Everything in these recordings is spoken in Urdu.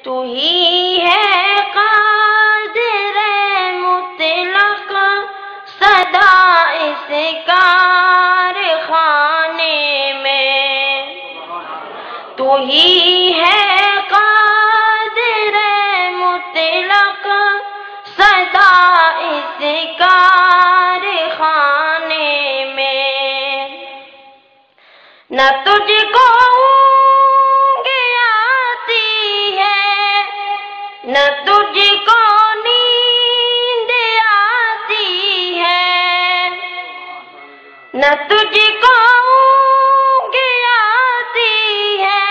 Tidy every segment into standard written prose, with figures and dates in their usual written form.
تو ہی ہے قادر مطلق صدا اس کارخانے میں، تو ہی ہے قادر مطلق صدا اس کارخانے میں، نہ تجھ کو اونگ آتی ہے نہ تجھ کو نیند آتی ہے، نہ تجھ کو اونگ آتی ہے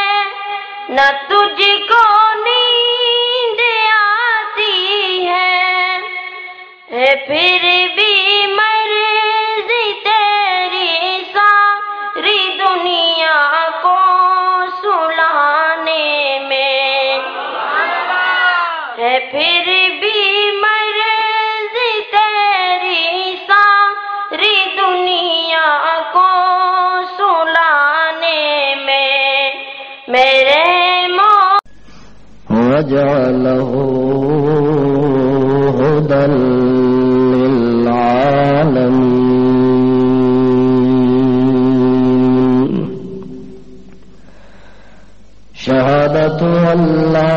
نہ تجھ کو نیند آتی ہے، پھر بھی مرضی تیری ساری دنیا کو سلانے میں، پھر بھی مرضی تیری ساری دنیا کو سلانے میں، میرے وَجَعَلَهُ هُدًى لِّلْعَالَمِينَ شَهَادَةُ أَن لَّا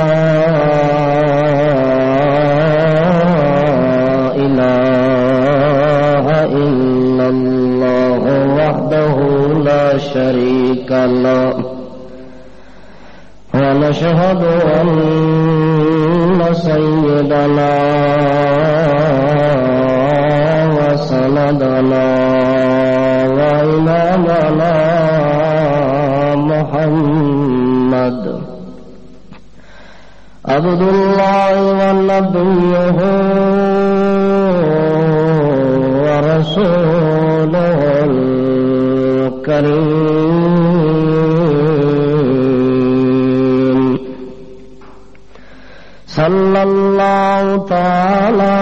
إِلَٰهَ إِلَّا اللَّهُ وَحْدَهُ لَا شَرِيكَ لَهُ ونشهد أن سيدنا وسندنا وإمامنا محمد عبد الله ونبيه ورسوله الكريم صلى الله تعالى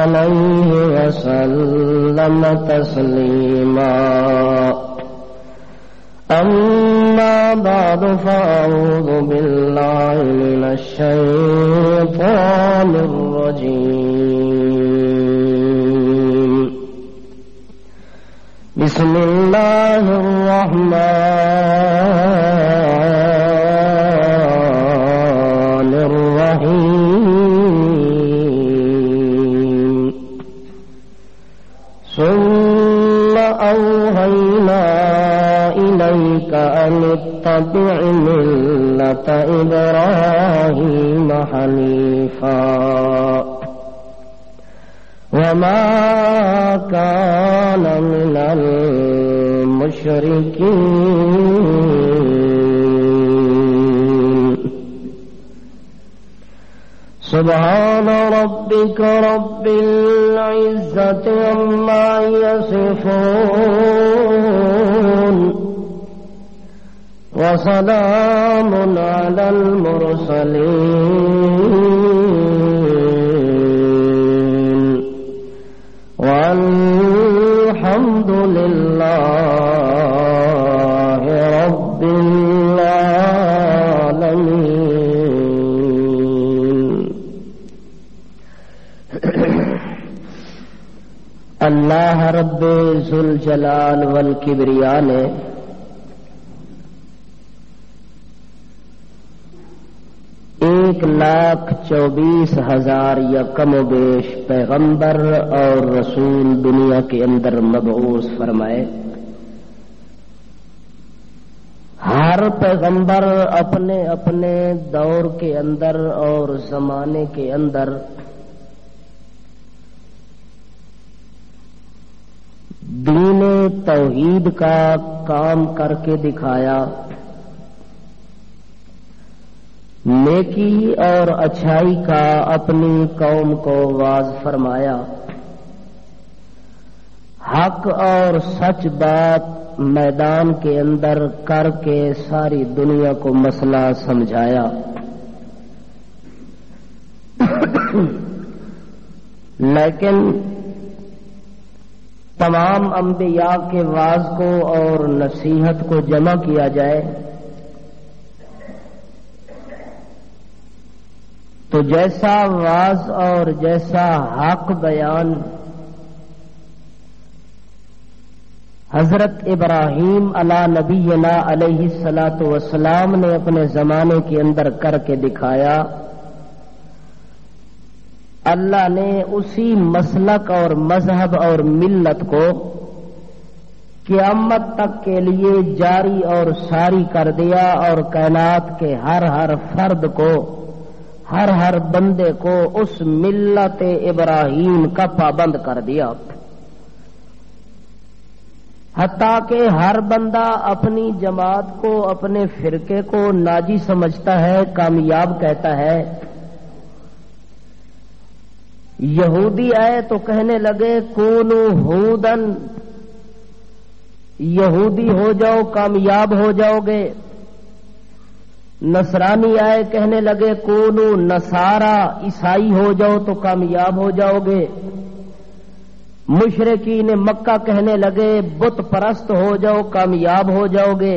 عليه وسلم تسليما، أما بعد فأعوذ بالله من الشيطان الرجيم، بسم الله الرحمن الرحيم، ثم أوحينا إليك أن اتبع ملة إبراهيم حنيفا وما كان من المشركين، سبحان ربك رب العزة عما يصفون وسلام على المرسلين والحمد لله رب العالمين۔ اللہ رب ذوالجلال والکبریاء نے ایک 1,24,000 یا کم و بیش پیغمبر اور رسول دنیا کے اندر مبعوث فرمائے۔ ہر پیغمبر اپنے اپنے دور کے اندر اور زمانے کے اندر دین توحید کا کام کر کے دکھایا، نیکی اور اچھائی کا اپنی قوم کو واض فرمایا، حق اور سچ بات میدان کے اندر کر کے ساری دنیا کو مسئلہ سمجھایا۔ لیکن تمام انبیاء کے وعظ کو اور نصیحت کو جمع کیا جائے تو جیسا وعظ اور جیسا حق بیان حضرت ابراہیم علی نبینا علیہ الصلاۃ والسلام نے اپنے زمانے کے اندر کر کے دکھایا، اللہ نے اسی مسلک اور مذہب اور ملت کو قیامت تک کے لیے جاری اور ساری کر دیا، اور کائنات کے ہر فرد کو، ہر بندے کو اس ملت ابراہیم کا پابند کر دیا، حتیٰ کہ ہر بندہ اپنی جماعت کو، اپنے فرقے کو ناجی سمجھتا ہے، کامیاب کہتا ہے۔ یہودی آئے تو کہنے لگے کونو ہودن، یہودی ہو جاؤ کامیاب ہو جاؤ گے۔ نصرانی آئے کہنے لگے کونو نصارا، عیسائی ہو جاؤ تو کامیاب ہو جاؤ گے۔ مشرکین مکہ کہنے لگے بت پرست ہو جاؤ کامیاب ہو جاؤ گے۔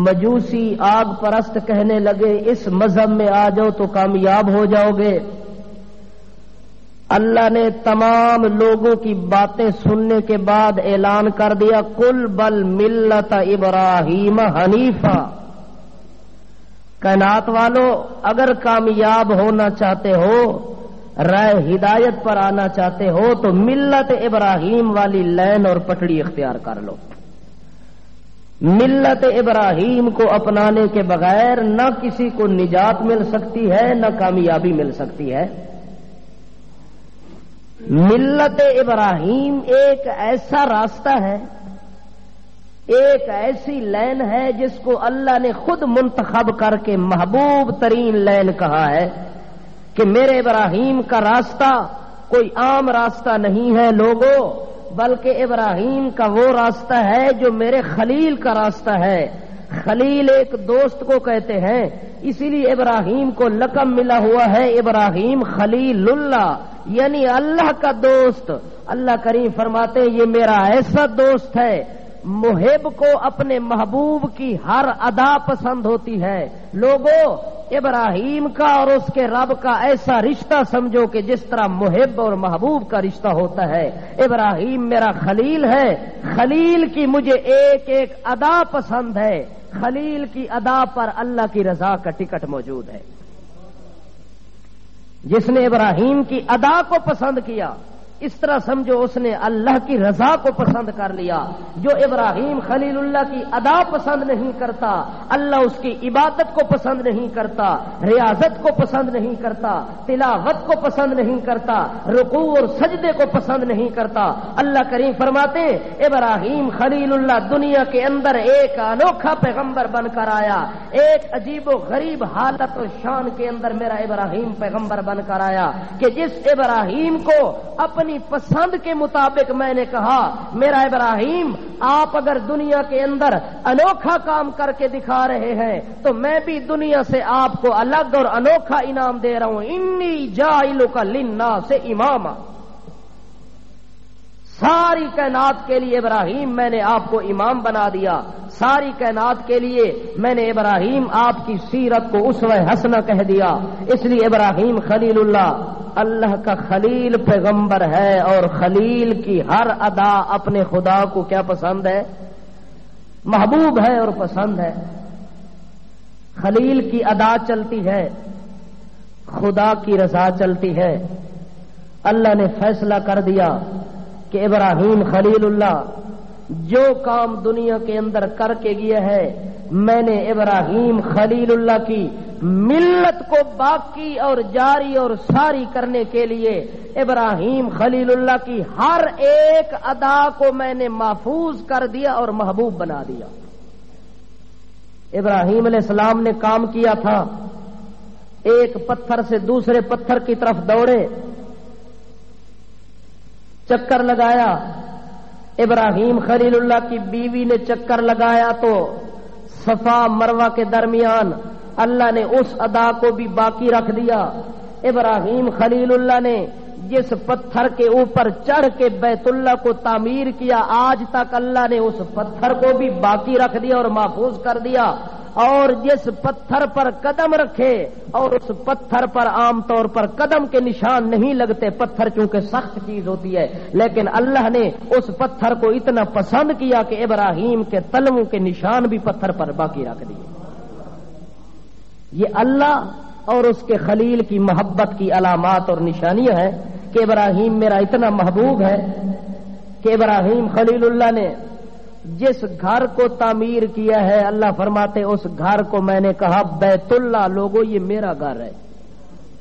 مجوسی آگ پرست کہنے لگے اس مذہب میں آ جاؤ تو کامیاب ہو جاؤ گے۔ اللہ نے تمام لوگوں کی باتیں سننے کے بعد اعلان کر دیا کل بل ملت ابراہیم حنیفہ، کائنات والو اگر کامیاب ہونا چاہتے ہو، رائے ہدایت پر آنا چاہتے ہو تو ملت ابراہیم والی لین اور پٹڑی اختیار کر لو۔ ملت ابراہیم کو اپنانے کے بغیر نہ کسی کو نجات مل سکتی ہے، نہ کامیابی مل سکتی ہے۔ ملت ابراہیم ایک ایسا راستہ ہے، ایک ایسی لین ہے جس کو اللہ نے خود منتخب کر کے محبوب ترین لین کہا ہے کہ میرے ابراہیم کا راستہ کوئی عام راستہ نہیں ہے لوگوں، بلکہ ابراہیم کا وہ راستہ ہے جو میرے خلیل کا راستہ ہے۔ خلیل ایک دوست کو کہتے ہیں، اسی لیے ابراہیم کو لقب ملا ہوا ہے ابراہیم خلیل اللہ، یعنی اللہ کا دوست۔ اللہ کریم فرماتے ہیں یہ میرا ایسا دوست ہے، محب کو اپنے محبوب کی ہر ادا پسند ہوتی ہے۔ لوگوں ابراہیم کا اور اس کے رب کا ایسا رشتہ سمجھو کہ جس طرح محب اور محبوب کا رشتہ ہوتا ہے۔ ابراہیم میرا خلیل ہے، خلیل کی مجھے ایک ایک ادا پسند ہے، خلیل کی ادا پر اللہ کی رضا کا ٹکٹ موجود ہے۔ جس نے ابراہیم کی ادا کو پسند کیا، اس طرح سمجھو اس نے اللہ کی رضا کو پسند کر لیا۔ جو ابراہیم خلیل اللہ کی ادا پسند نہیں کرتا، اللہ اس کی عبادت کو پسند نہیں کرتا، ریاضت کو پسند نہیں کرتا، تلاوت کو پسند نہیں کرتا، رکوع اور سجدے کو پسند نہیں کرتا۔ اللہ کریم فرماتے ہیں ابراہیم خلیل اللہ دنیا کے اندر ایک انوکھا پیغمبر بن کر آیا، ایک عجیب و غریب حالت و شان کے اندر میرا ابراہیم پیغمبر بن کر آیا کہ جس ابراہیم کو اپنی پسند کے مطابق میں نے کہا میرا ابراہیم آپ اگر دنیا کے اندر انوکھا کام کر کے دکھا رہے ہیں تو میں بھی دنیا سے آپ کو الگ اور انوکھا انعام دے رہا ہوں، انی جاعلک للناس اماما۔ ساری کائنات کے لیے ابراہیم میں نے آپ کو امام بنا دیا، ساری کائنات کے لیے میں نے ابراہیم آپ کی سیرت کو اسوہ حسنہ کہہ دیا۔ اس لیے ابراہیم خلیل اللہ اللہ کا خلیل پیغمبر ہے، اور خلیل کی ہر ادا اپنے خدا کو کیا پسند ہے؟ محبوب ہے اور پسند ہے۔ خلیل کی ادا چلتی ہے، خدا کی رضا چلتی ہے۔ اللہ نے فیصلہ کر دیا کہ ابراہیم خلیل اللہ جو کام دنیا کے اندر کر کے گیا ہے، میں نے ابراہیم خلیل اللہ کی ملت کو باقی اور جاری اور ساری کرنے کے لیے ابراہیم خلیل اللہ کی ہر ایک ادا کو میں نے محفوظ کر دیا اور محبوب بنا دیا۔ ابراہیم علیہ السلام نے کام کیا تھا، ایک پتھر سے دوسرے پتھر کی طرف دوڑے، چکر لگایا۔ ابراہیم خلیل اللہ کی بیوی نے چکر لگایا تو صفا مروہ کے درمیان اللہ نے اس ادا کو بھی باقی رکھ دیا۔ ابراہیم خلیل اللہ نے جس پتھر کے اوپر چڑھ کے بیت اللہ کو تعمیر کیا، آج تک اللہ نے اس پتھر کو بھی باقی رکھ دیا اور محفوظ کر دیا، اور جس پتھر پر قدم رکھے اور اس پتھر پر عام طور پر قدم کے نشان نہیں لگتے، پتھر چونکہ سخت چیز ہوتی ہے، لیکن اللہ نے اس پتھر کو اتنا پسند کیا کہ ابراہیم کے تلووں کے نشان بھی پتھر پر باقی رکھ دیے۔ یہ اللہ اور اس کے خلیل کی محبت کی علامات اور نشانیاں ہیں کہ ابراہیم میرا اتنا محبوب ہے کہ ابراہیم خلیل اللہ نے جس گھر کو تعمیر کیا ہے، اللہ فرماتے اس گھر کو میں نے کہا بیت اللہ، لوگوں یہ میرا گھر ہے۔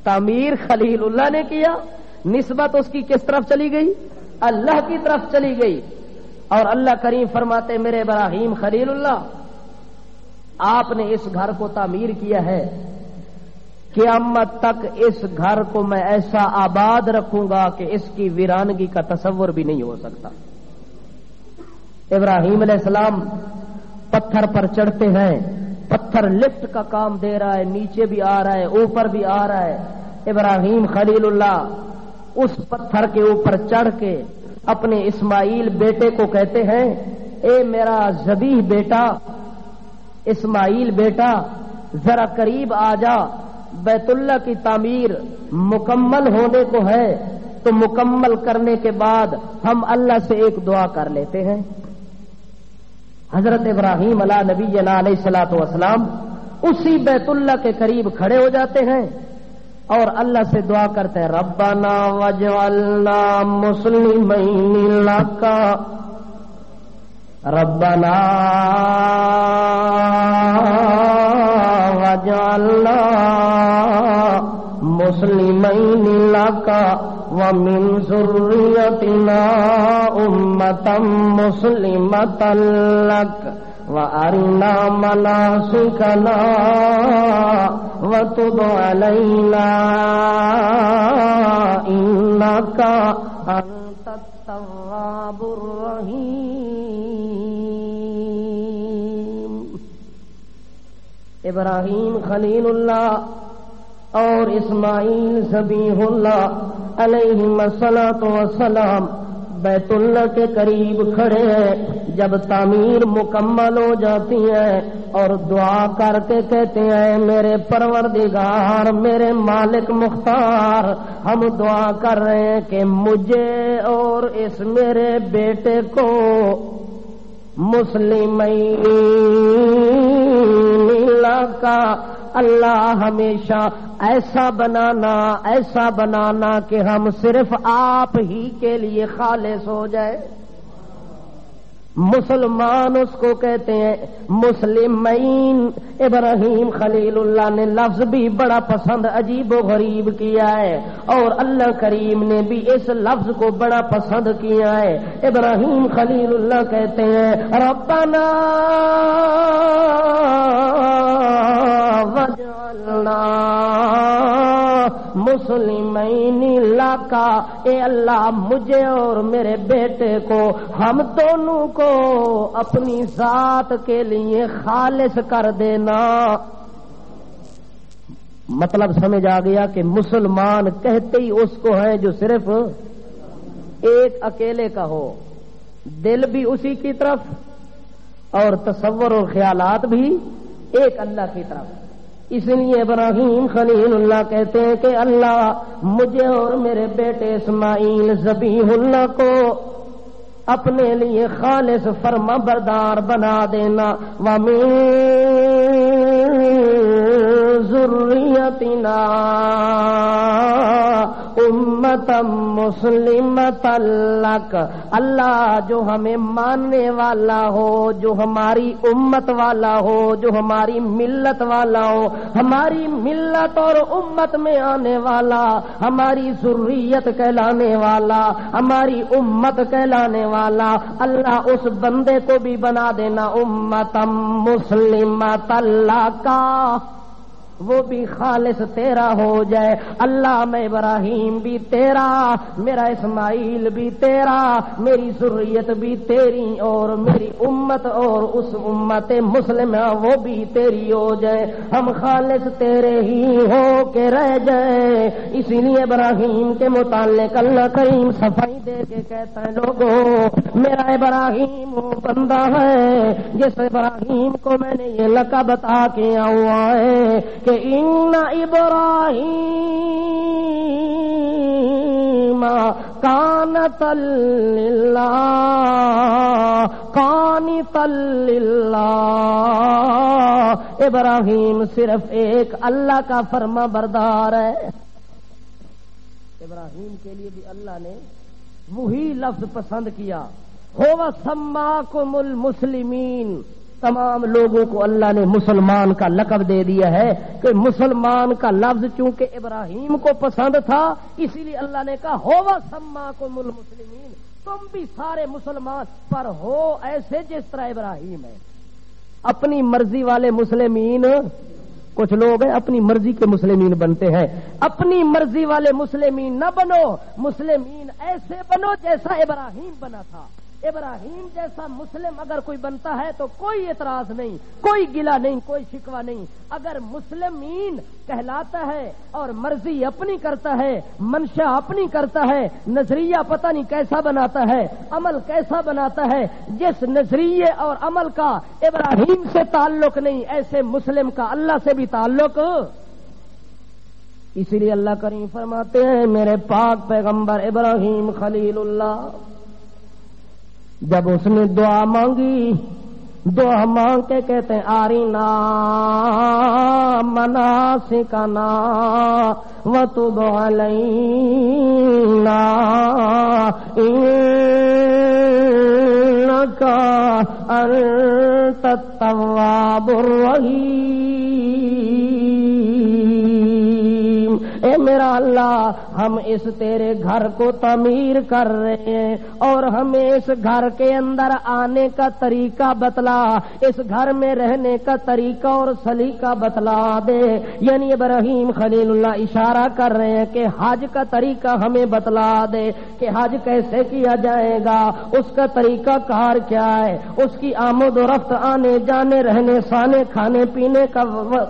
تعمیر خلیل اللہ نے کیا، نسبت اس کی کس طرف چلی گئی؟ اللہ کی طرف چلی گئی، اور اللہ کریم فرماتے میرے ابراہیم خلیل اللہ، آپ نے اس گھر کو تعمیر کیا ہے، قیامت تک اس گھر کو میں ایسا آباد رکھوں گا کہ اس کی ویرانگی کا تصور بھی نہیں ہو سکتا۔ ابراہیم علیہ السلام پتھر پر چڑھتے ہیں، پتھر لفٹ کا کام دے رہا ہے، نیچے بھی آ رہا ہے، اوپر بھی آ رہا ہے۔ ابراہیم خلیل اللہ اس پتھر کے اوپر چڑھ کے اپنے اسماعیل بیٹے کو کہتے ہیں، اے میرا ذبیح بیٹا اسماعیل بیٹا، ذرا قریب آ جا، بیت اللہ کی تعمیر مکمل ہونے کو ہے، تو مکمل کرنے کے بعد ہم اللہ سے ایک دعا کر لیتے ہیں۔ حضرت ابراہیم علیہ نبینا علیہ الصلوۃ والسلام اسی بیت اللہ کے قریب کھڑے ہو جاتے ہیں اور اللہ سے دعا کرتے ہیں، ربنا واجعلنا مسلمین لک، ربنا واجعلنا مسلمین لک ومن ذریتنا امة مسلمة لك وارنا مناسکنا وتب علینا انک انت التواب الرحیم۔ ابراہیم خلیل اللہ اور اسماعیل ذبیح اللہ علیہم الصلاۃ والسلام بیت اللہ کے قریب کھڑے ہیں۔ جب تعمیر مکمل ہو جاتی ہے اور دعا کر کے کہتے ہیں، میرے پروردگار میرے مالک مختار، ہم دعا کر رہے ہیں کہ مجھے اور اس میرے بیٹے کو مسلمین کا اللہ ہمیشہ ایسا بنانا کہ ہم صرف آپ ہی کے لیے خالص ہو جائے۔ مسلمان اس کو کہتے ہیں مسلمین۔ ابراہیم خلیل اللہ نے لفظ بھی بڑا پسند عجیب و غریب کیا ہے، اور اللہ کریم نے بھی اس لفظ کو بڑا پسند کیا ہے۔ ابراہیم خلیل اللہ کہتے ہیں، ربنا واجعلنا مسلمین لک، اے اللہ مجھے اور میرے بیٹے کو، ہم دونوں کو اپنی ذات کے لیے خالص کر دینا۔ مطلب سمجھ آ گیا کہ مسلمان کہتے ہی اس کو ہے جو صرف ایک اکیلے کا ہو، دل بھی اسی کی طرف اور تصور اور خیالات بھی ایک اللہ کی طرف۔ اس لیے ابراہیم خلیل اللہ کہتے ہیں کہ اللہ مجھے اور میرے بیٹے اسماعیل ذبیح اللہ کو اپنے لیے خالص فرما بردار بنا دینا۔ وَمِن ذُرِّيَّتِنَا أُمَّةً مُسْلِمَةً لَكَ، اللہ جو ہمیں ماننے والا ہو، جو ہماری امت والا ہو، جو ہماری ملت والا ہو، ہماری ملت اور امت میں آنے والا، ہماری ذریت کہلانے والا، ہماری امت کہلانے والا، اللہ اس بندے کو بھی بنا دینا امۃ مسلمۃ لک، وہ بھی خالص تیرا ہو جائے۔ اللہ میں ابراہیم بھی تیرا، میرا اسماعیل بھی تیرا، میری ذریت بھی تیری، اور میری امت اور اس امت مسلمہ وہ بھی تیری ہو جائے، ہم خالص تیرے ہی ہو کے رہ جائیں۔ اسی لیے ابراہیم کے متعلق اللہ کریم صفائی دے کے کہتا ہے لوگوں میرا ابراہیم وہ بندہ ہے جس ابراہیم کو میں نے یہ لقب عطا کیا ہوا ہے کہ ان ابراہیم قانتا للہ قانتا للہ، ابراہیم صرف ایک اللہ کا فرما بردار ہے۔ ابراہیم کے لیے بھی اللہ نے وہی لفظ پسند کیا، ہوا سماکم المسلمین، تمام لوگوں کو اللہ نے مسلمان کا لقب دے دیا ہے کہ مسلمان کا لفظ چونکہ ابراہیم کو پسند تھا اسی لیے اللہ نے کہا ہوا سماکم المسلمین، تم بھی سارے مسلمان پر ہو ایسے جس طرح ابراہیم ہے۔ اپنی مرضی والے مسلمین کچھ لوگ ہیں اپنی مرضی کے مسلمین بنتے ہیں، اپنی مرضی والے مسلمین نہ بنو، مسلمین ایسے بنو جیسا ابراہیم بنا تھا۔ ابراہیم جیسا مسلم اگر کوئی بنتا ہے تو کوئی اعتراض نہیں، کوئی گلہ نہیں، کوئی شکوہ نہیں۔ اگر مسلمین کہلاتا ہے اور مرضی اپنی کرتا ہے، منشا اپنی کرتا ہے، نظریہ پتہ نہیں کیسا بناتا ہے، عمل کیسا بناتا ہے، جس نظریے اور عمل کا ابراہیم سے تعلق نہیں ایسے مسلم کا اللہ سے بھی تعلق۔ اسی لیے اللہ کریم فرماتے ہیں میرے پاک پیغمبر ابراہیم خلیل اللہ جب اس نے دعا مانگی، دعا مانگ کے کہتے ہیں آرینا مناسکنا وتب علینا انک انت التواب الرحیم۔ اے میرا اللہ ہم اس تیرے گھر کو تعمیر کر رہے ہیں اور ہمیں اس گھر کے اندر آنے کا طریقہ بتلا، اس گھر میں رہنے کا طریقہ اور سلیقہ بتلا دے۔ یعنی ابراہیم خلیل اللہ اشارہ کر رہے ہیں کہ حج کا طریقہ ہمیں بتلا دے کہ حج کیسے کیا جائے گا، اس کا طریقہ کار کیا ہے، اس کی آمد و رفت، آنے جانے، رہنے سانے، کھانے پینے کا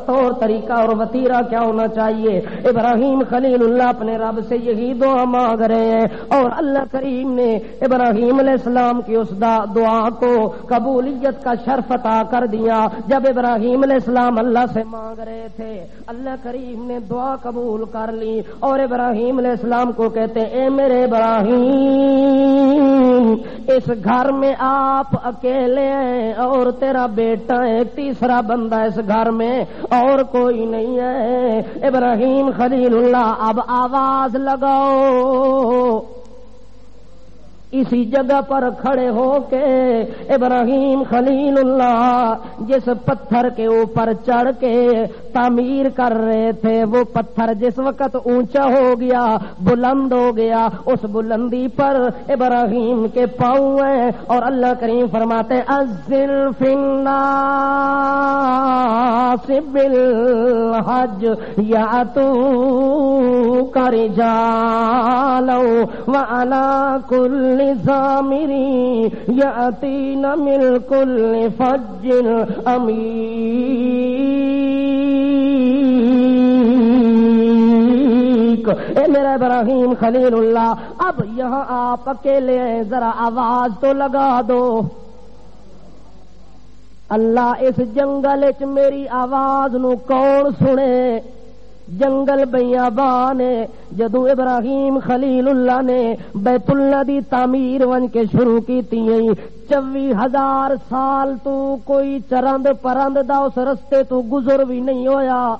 طور طریقہ اور وتیرہ کیا ہونا چاہیے۔ ابراہیم خلیل اللہ اپنے رب سے یہی دعا مانگ رہے ہیں اور اللہ کریم نے ابراہیم علیہ السلام کی اس دعا کو قبولیت کا شرف عطا کر دیا۔ جب ابراہیم علیہ السلام اللہ سے مانگ رہے تھے اللہ کریم نے دعا قبول کر لی اور ابراہیم علیہ السلام کو کہتے اے میرے ابراہیم اس گھر میں آپ اکیلے ہیں اور تیرا بیٹا ہے، تیسرا بندہ اس گھر میں اور کوئی نہیں ہے۔ ابراہیم خلیل اللہ اب آواز لگاؤ، اسی جگہ پر کھڑے ہو کے ابراہیم خلیل اللہ جس پتھر کے اوپر چڑھ کے تعمیر کر رہے تھے وہ پتھر جس وقت اونچا ہو گیا، بلند ہو گیا، اس بلندی پر ابراہیم کے پاؤں ہیں اور اللہ کریم فرماتے اذن فی الناس بالحج یاتوک رجالا وعلی کل ضامری یاتین من کل فج عمیق۔ اے میرا ابراہیم خلیل اللہ اب یہاں آپ اکیلے ہیں، ذرا آواز تو لگا دو۔ اللہ اس جنگل چ میری آواز نو کون سنے؟ جنگل بیابان ہے۔ جدو ابراہیم خلیل اللہ نے بیت اللہ دی تعمیر ون کے شروع کی تھی 24,000 سال تو کوئی چرند پرند دا اس رستے تو گزر بھی نہیں ہویا۔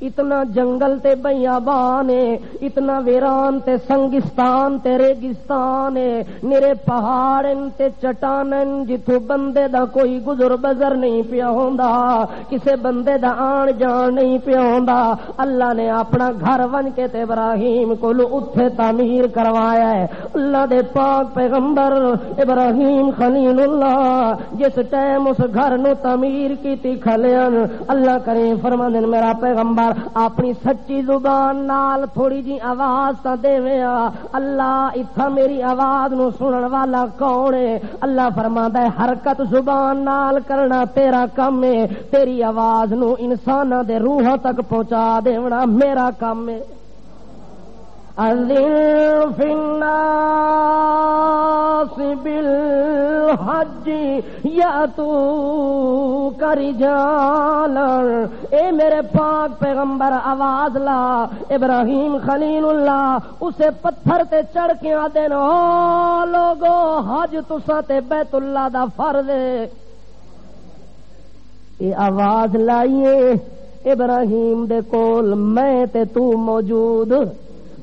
اتنا جنگل تے بیابان ہے، اتنا ویران تے سنگستان تے ریگستان ہے، نرے پہاڑن تے چٹانن جتھوں بندے دا کوئی گزر بزر نہیں پیا ہوندا، کسے بندے دا آن جان نہیں پیا ہوندا، اللہ نے اپنا گھر ون کے تے ابراہیم کولو اتھے تعمیر کروایا ہے۔ اللہ دے پاک پیغمبر ابراہیم خلیل اللہ جس ٹائم اس گھر نو تعمیر کیتی کھلیاں، اللہ کریم فرماندے میرا پیغمبر اپنی سچی زبان نال تھوڑی جی آواز تا دیویا، اللہ اتھا میری آواز نو سنن والا کون ہے؟ اللہ فرماندا ہے حرکت زبان نال کرنا تیرا کم ہے، تیری آواز نو انساناں دے روحاں تک پہنچا دیونا میرا کم ہے۔ اذن فی الناس بالحج یاتوک رجالا، اے میرے پاک پیغمبر آواز لا، ابراہیم خلیل اللہ اسے پتھر تے چڑھ کے آدے نو لوگو حج تساں تے بیت اللہ دا فرض ہے۔ اے آواز لائیے ابراہیم دے کول میں تے تو موجود،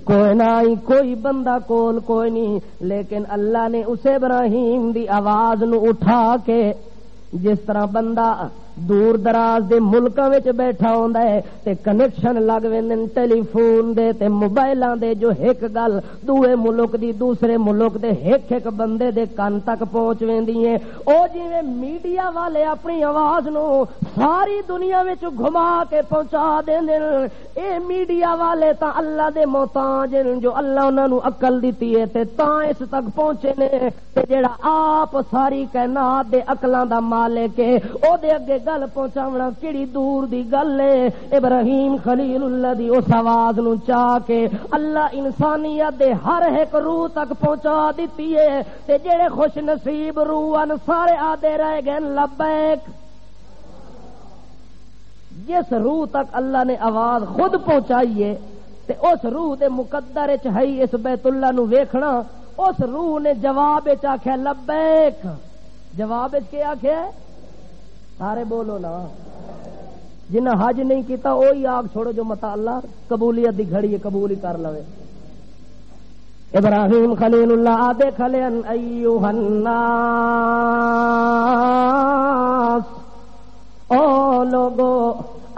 کوئی نہ کوئی بندہ کول کوئی نہیں، لیکن اللہ نے اسے ابراہیم دی آواز نو اٹھا کے جس طرح بندہ دور دراز دے ملکاں وچ بیٹھا ہوندا ہے تے کنیکشن لگ ویندن ٹیلی فون دے تے موبائلاں دے جو ایک گل دوے ملک دی دوسرے ملک دے ایک ایک بندے دے کان تک پہنچ ویندی ہے، او جویں میڈیا والے اپنی آواز نو ساری دنیا وچ گھما کے پہنچا دیندے، اے میڈیا والے تاں اللہ دے محتاج جو اللہ انہاں نو عقل دتی ہے تے تاں اس تک پہنچے نے، تے جیڑا آپ ساری کائنات دے عقلاں دا مالک ہے او دے اگے گل پہنچاونا کیڑی دور دی گل ہے۔ ابراہیم خلیل اللہ دی اس آواز نو چاہ کے اللہ انسانیت دے ہر ایک روح تک پہنچا دیتی ہے، تے جڑے خوش نصیب روحاں سارے آدے رہ گئے لبیک۔ جس روح تک اللہ نے آواز خود پہنچائی ہے تے اس روح دے مقدر وچ ہے اس بیت اللہ نو ویکھنا، اس روح نے جواب وچ آکھیا لبیک۔ جواب وچ کیا آکھیا؟ سارے بولو نا، جنہ حج نہیں کیتا وہی آگ چھوڑو جو متا اللہ قبولیت دی گھڑی ہے قبول ہی کر لوے۔ ابراہیم خلیل اللہ آدے کھلین ایوہ الناس، او لوگو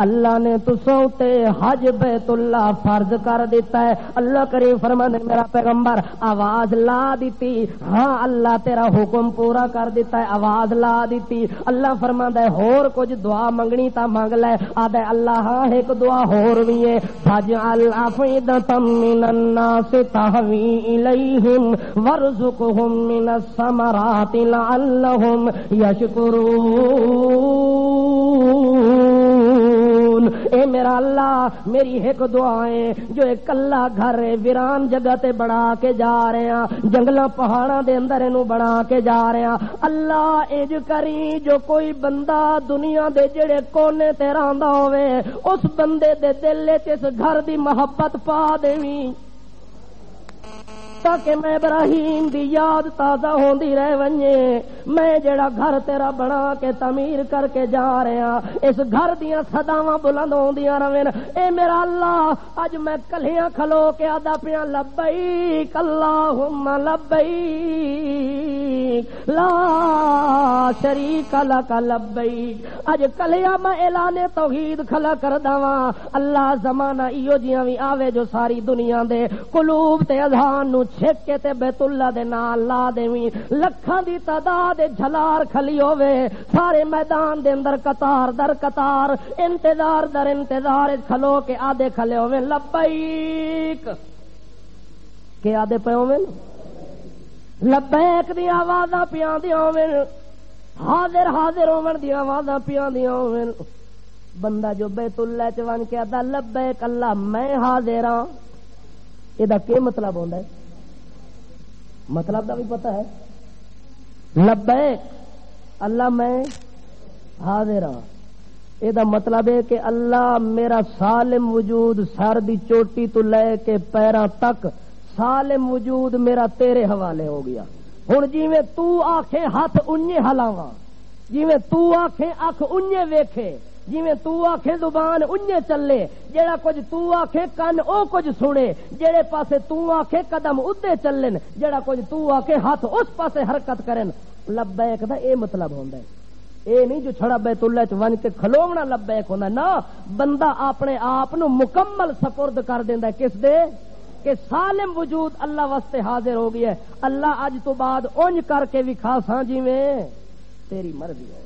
اللہ نے تسوں تے حج بیت اللہ فرض کر دیتا ہے۔ اللہ کریم فرماندے میرا پیغمبر آواز لا دیتی، ہاں اللہ تیرا حکم پورا کر دیتا ہے، آواز لا دیتی۔ اللہ فرماندا ہے ہور کچھ دعا منگنی تا منگ لے، آدھے اللہ ہاں ایک دعا ہور بھی ہے، فاجعل افئدۃ من الناس تہوی الیہم وارزقہم من الثمرات لعلہم یشکرون۔ اے میرا اللہ میری ایک دعا ہے جو ایک کلا گھر ویران جگہ تے بنا کے جا رہے ہیں، جنگلاں پہاڑاں دے اندر اینو بنا کے جا رہے ہیں، اللہ اج کری جو کوئی بندہ دنیا دے جڑے کونے تے رہندا ہوئے اس بندے دے دل وچ اس گھر دی محبت پا دیویں تاکہ میں ابراہیم دی یاد تازہ ہوندی رہ ونجے، میں جڑا گھر تیرا بنا کے تعمیر کر کے جا رہا اس گھر دیاں صداواں بلند ہوندیاں رہن۔ اے میرا اللہ اج میں کلیاں کھلو کے آدا پیاں لبیک اللہم لبیک لا شریک لک لبیک، اج کلیاں میں اعلان توحید کھلا کردا واں۔ اللہ زمانہ ایو جیاں وی آوے جو ساری دنیا دے قلوب تے اذہان نو چھک کے تے بیت اللہ دے نال لا دیویں، لکھاں دی تعداد جھلار کھلی ہوے سارے میدان دے اندر قطار در قطار انتظار در انتظار کھلو کے آدھے کھلے ہوے لبیک، کہ آدھے پے ہوے لبیک دی آوازاں پیاں دی ہوے، حاضر حاضر ہون دی آوازاں پیاں دی ہوے۔ بندہ جو بیت اللہ چ ون کے آدا لبیک اللہ میں حاضر ہاں، یہ کیا مطلب ہوندا ہے؟ مطلب دا بھی پتہ ہے؟ لبیک اللہ میں حاضر ہاں، یہ مطلب ہے کہ اللہ میرا سالم وجود سر دی چوٹی تو لے کے پیراں تک سالم وجود میرا تیرے حوالے ہو گیا۔ ہن جویں تو آکھے ہاتھ انجے ہلاواں، جویں تو آکھے اکھ انجے ویکھے، جویں تو آکھے زبان انجے چلے، جیڑا کچھ تو آکھے کن او کچھ سنے، جیڑے پاسے تو آکھے قدم ادے چلن، جیڑا کچھ تو آکھے ہاتھ اس پاسے حرکت کرن۔ لبیک دا اے مطلب ہوندا ہے، اے نہیں جو چھڑا بیت اللہ چ ون کے کھلوونا لبیک ہوندا نا، بندہ اپنے آپ نو مکمل سپرد کر دیندا ہے کس دے کہ سالم وجود اللہ واسطے حاضر ہو گیا ہے۔ اللہ اج تو بعد اونج کر کے وکھا ساں جویں تیری مرضی ہے۔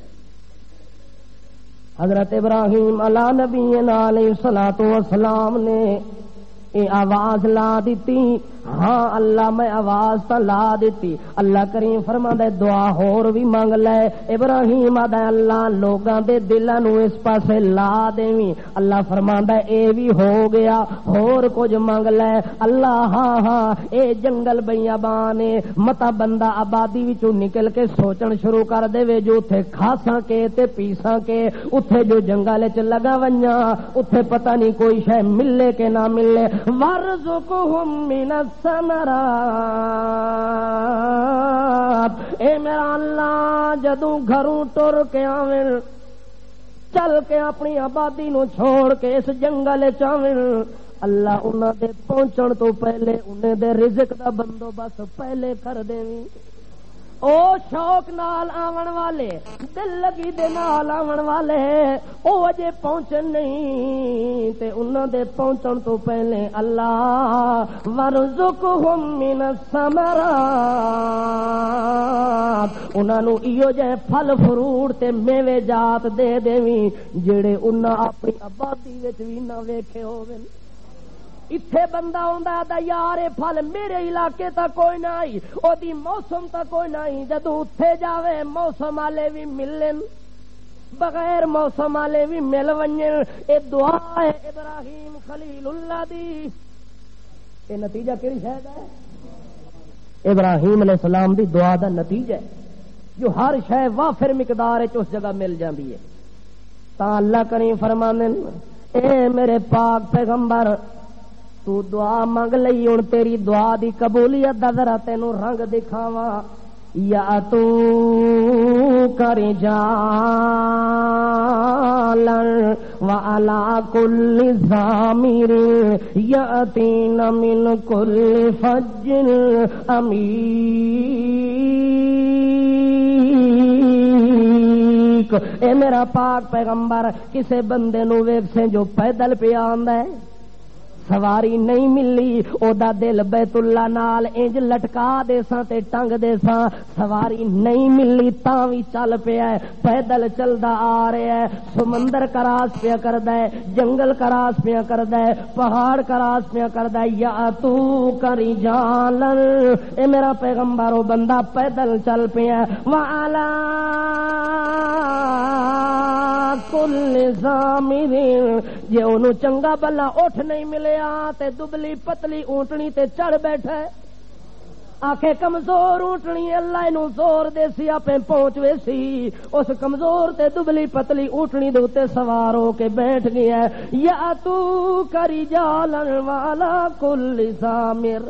حضرت ابراہیم علی نبینا علیہ الصلوۃ والسلام نے اے آواز لا دیتی، ہاں اللہ میں آواز تا لا دیتی۔ اللہ کریم فرماندا ہے دعا ہور بھی مانگ لے۔ ابراہیم آدا اللہ لوگاں دے دلاں نو اس پاسے لا دیویں۔ اللہ فرماندا ہے اے بھی ہو گیا، ہور کچھ مانگ لے۔ اللہ ہاں ہاں اے جنگل بیابان ہے، متا بندہ آبادی وچوں نکل کے سوچن شروع کر دے جو اوتھے کھاساں کے تے پیساں کے، اوتھے جو جنگل وچ لگا ونجاں اوتھے پتہ نہیں کوئی شے ملے کہ نہ ملے۔ وارزقہم من الثمرات، اے میرا اللہ جدوں گھروں ٹر کے آویں، چل کے اپنی آبادی نو چھوڑ کے اس جنگل وچ آویں، اللہ انہاں دے پہنچن تو پہلے انہیں دے رزق دا بندوبست پہلے کر دیویں۔ او شوق نال آون والے، دل لگی دے نال آون والے او اجے پہنچن نہیں تے انہاں دے پہنچن تو پہلے اللہ ورزقہم من الثمرات، انہاں نو ایو جے پھل فروٹ تے میوے جات دے دیویں جڑے انہاں اپنی آبادی وچ وی نہ ویکھے ہوویں۔ اتھے بندہ ہوندا ہے یار اے پھل میرے علاقے تک کوئی نہیں، او دی موسم تک کوئی نہیں، جدوں اتھے جاوے موسم والے بھی ملن، بغیر موسم والے بھی مل ونجن۔ اے دعا ہے ابراہیم خلیل اللہ دی۔ اے نتیجہ کیڑی شے دا ہے؟ ابراہیم علیہ السلام دی دعا دا نتیجہ ہے جو ہر شے وافر مقدار وچ اس جگہ مل جاندی ہے۔ تا اللہ کریم فرماندے اے میرے پاک پیغمبر تو دعا مانگ لئی، ہن تیری دعا دی قبولیت دا ذرا تینوں رنگ دکھاواں۔ یا تو رجالا وعلی کل ضامر یاتین من کل فج عمیق۔ اے میرا پاک پیغمبر کسے بندے نو ویکھ سے جو پیدل پیا آندا ہے، سواری نہیں ملی، او دا دل بیت اللہ نال انج لٹکا دے ساں تے ٹنگ دے ساں، سواری نہیں ملی تاں وی چل پیا ہے، پیدل چلدا آ رہا ہے، سمندر کراس پیا کردا ہے، جنگل کراس پیا کردا ہے، پہاڑ کراس پیا کردا ہے۔ یا تو کری جالن، اے میرا پیغمبر او بندہ پیدل چل پیا ہے۔ وعلا کل ضامر، جے اونوں چنگا بلا اٹھ نہیں ملے تے دبلی پتلی اونٹنی تے چڑھ بیٹھا ہے، آکھے کمزور اونٹنی اللہ نو زور دے سی آپے پہنچ وے سی، اس کمزور تے دبلی پتلی اونٹنی دے اوتے سوار ہو کے بیٹھ گیا ہے۔ یا تو کری جالن والا کل ضامر،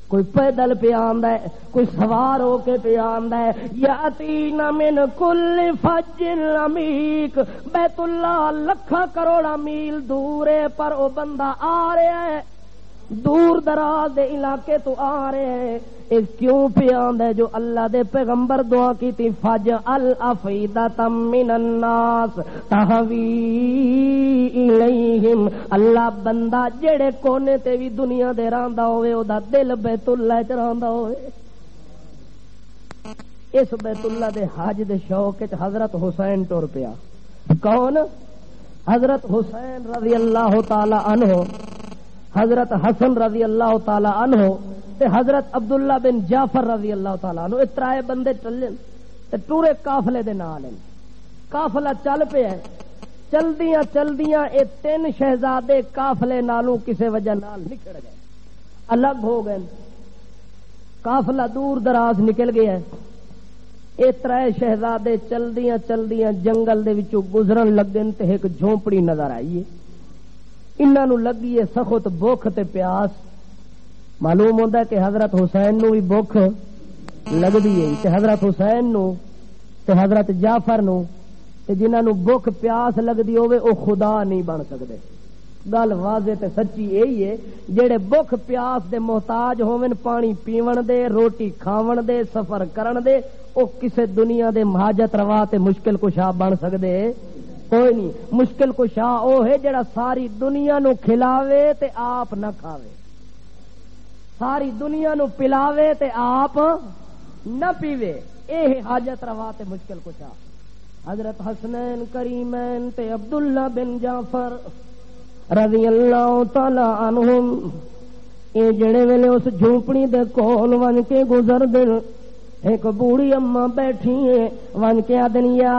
کوئی پیدل پہ آندا ہے، کوئی سوار ہو کے پہ آندا ہے۔ یاتین من کل فج عمیق، بیت اللہ لکھاں کروڑا میل دور ہے پر او بندہ آ رہا ہے، دور دراز دے علاقے تو آ رہے ہیں۔ اس کیوں پہ آندا ہے جو اللہ دے پیغمبر دعا کی تھی فج الافئدۃ من الناس تہوی الیہم، اللہ بندہ جڑے کونے تے بھی دنیا دے رہندا ہوئے او دا دل بیت اللہ وچ رہندا ہوئے۔ اس بیت اللہ دے حج دے شوق وچ حضرت حسین ٹر پیا۔ کون؟ حضرت حسین رضی اللہ تعالی عنہ، حضرت حسن رضی اللہ تعالی عنہ تے حضرت عبداللہ بن جعفر رضی اللہ تعالی عنہ، اے ترائے بندے چلن تے پورے قافلے دے نال ہیں۔ قافلہ چل پیا ہے، چلدیاں چلدیاں اے تین شہزادے قافلے نالوں کسے وجہ نال نکل گئے، الگ ہو گئے، قافلہ دور دراز نکل گیا ہے۔ اے ترائے شہزادے چلدیاں چلدیاں جنگل دے وچوں گزرن لگن تے ایک جھونپڑی نظر آئی ہے، انہاں نوں لگی ہے سخت بھوک تے پیاس۔ معلوم ہوندا ہے کہ حضرت حسین نو بھی بھوک لگدی ہے تے حضرت حسین نو تے حضرت جعفر نو تے جنہاں نو بھوک پیاس لگدی ہوے او خدا نہیں بن سکدے. گل واضح تے سچی یہی ہے. جڑے بھوک پیاس دے محتاج ہوون پانی پیون دے روٹی کھاون دے سفر کرن دے او کسے دنیا دے حاجت روا تے مشکل کشا بن سکدے کوئی نہیں. مشکل کشا او ہے جڑا ساری دنیا نو کھلاوے تے آپ نہ کھاوے, ساری دنیا نو پلاوے تے آپ نہ پیوے. اے حاجت روا تے مشکل کشا. حضرت حسنین کریمین تے عبداللہ بن جعفر رضی اللہ تعالی عنہم اے جڑے ویلے اس جھونپڑی دے کول ون کے گزر دے, ایک بوڑھی اما بیٹھی ہے ون کے آدن یا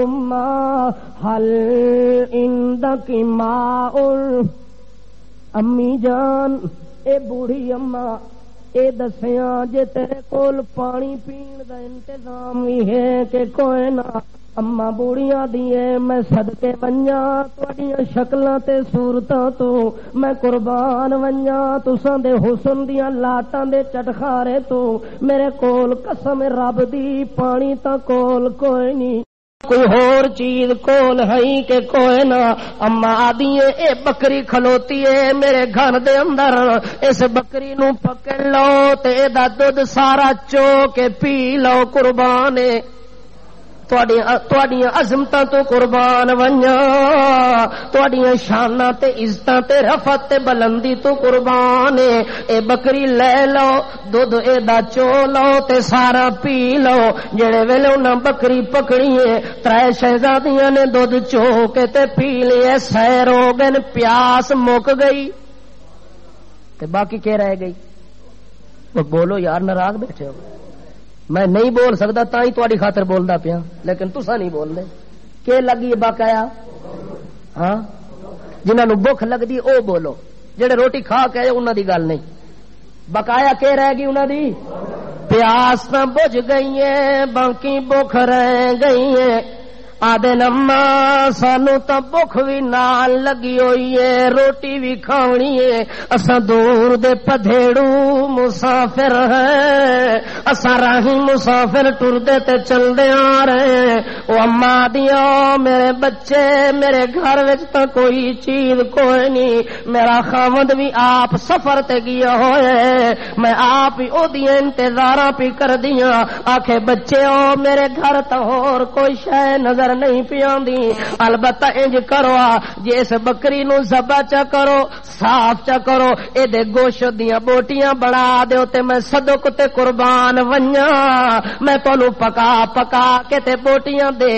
اما حل عندک ماء. امی جان اے بوڑھی اما اے دسیاں جے تیرے کول پانی پین دا انتظام بھی ہے کہ کوئی نہ. اما بوڑیاں دیے میں صدقے ونجاں تواڈیاں شکلاں تے صورتاں تو میں قربان ونجاں تساں دے حسن دیاں لاٹاں دے چٹخارے تو میرے کول قسم رب دی پانی تا کول کوئی نہیں, کوئی اور چیز کول ہے کہ کوئی نہ. اما آدیے اے بکری کھلوتی ہے میرے گھر دے اندر, اس بکری نو پکڑ لو تے دا دودھ سارا چو کے پی لو قربان ہے. تواڈیاں عظمتاں تو قربان ونجاں, تواڈیاں شاناں تے عزتاں تے رفعت تے بلندی تو قربان ہے. اے بکری لے لو دودھ اے دا چو لو تے سارا پی لو. جڑے ویلے انہاں بکری پکڑی ہے ترے شہزادیاں نے دودھ چو کے تے پی لیا, سیر ہو گئے, پیاس مک گئی تے باقی کیا رہ گئی. بولو یار ناراض بیٹھے ہو. میں نہیں بول سکتا تا ہی تہاڈی خاطر بولدا پیا, لیکن تساں نہیں بول دے. کہ لگی بقایا ہاں جنہاں نو بھوک لگدی او بولو, جڑے روٹی کھا کے آئے انہاں دی گل نہیں. بقایا کہ رہ گئی انہاں دی پیاس نہ بجھ گئی ہے باقی بھوک رہ گئی ہے. آدھے نما سانو تا بھوک بھی نال لگی ہوئی ہے, روٹی بھی کھاونی ہے, اساں دور دے پدھیڑو مسافر ہیں, اساں راہی مسافر ٹردے تے چلدے آ رہے ہیں. او اما دیاں میرے بچے میرے گھر وچ تا کوئی چیز کوئی نہیں, میرا خاوند بھی آپ سفر تے گیا ہوئے, میں آپ ہی او دی انتظاراں پی کر دیاں. آکھے بچے او میرے گھر تا اور کوئی شے نظر نہیں پیاندی, البتہ انج کرو جس بکری نو ذبح چا کرو صاف چا کرو اے دے گوشت دیاں بوٹیاں بنا دیو تے میں صدق تے قربان ونجاں. میں تانوں پکا پکا کے تے بوٹیاں دے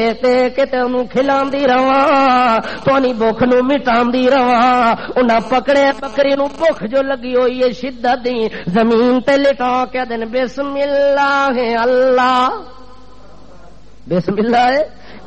کے تے انہوں کھلاندی رواں, تانی بھوک نو مٹاندی رواں. انہاں پکڑے بکری نو بھوک جو لگی ہوئی ہے شدت دی, زمین تے لٹا کے دن بسم اللہ اللہ بسم اللہ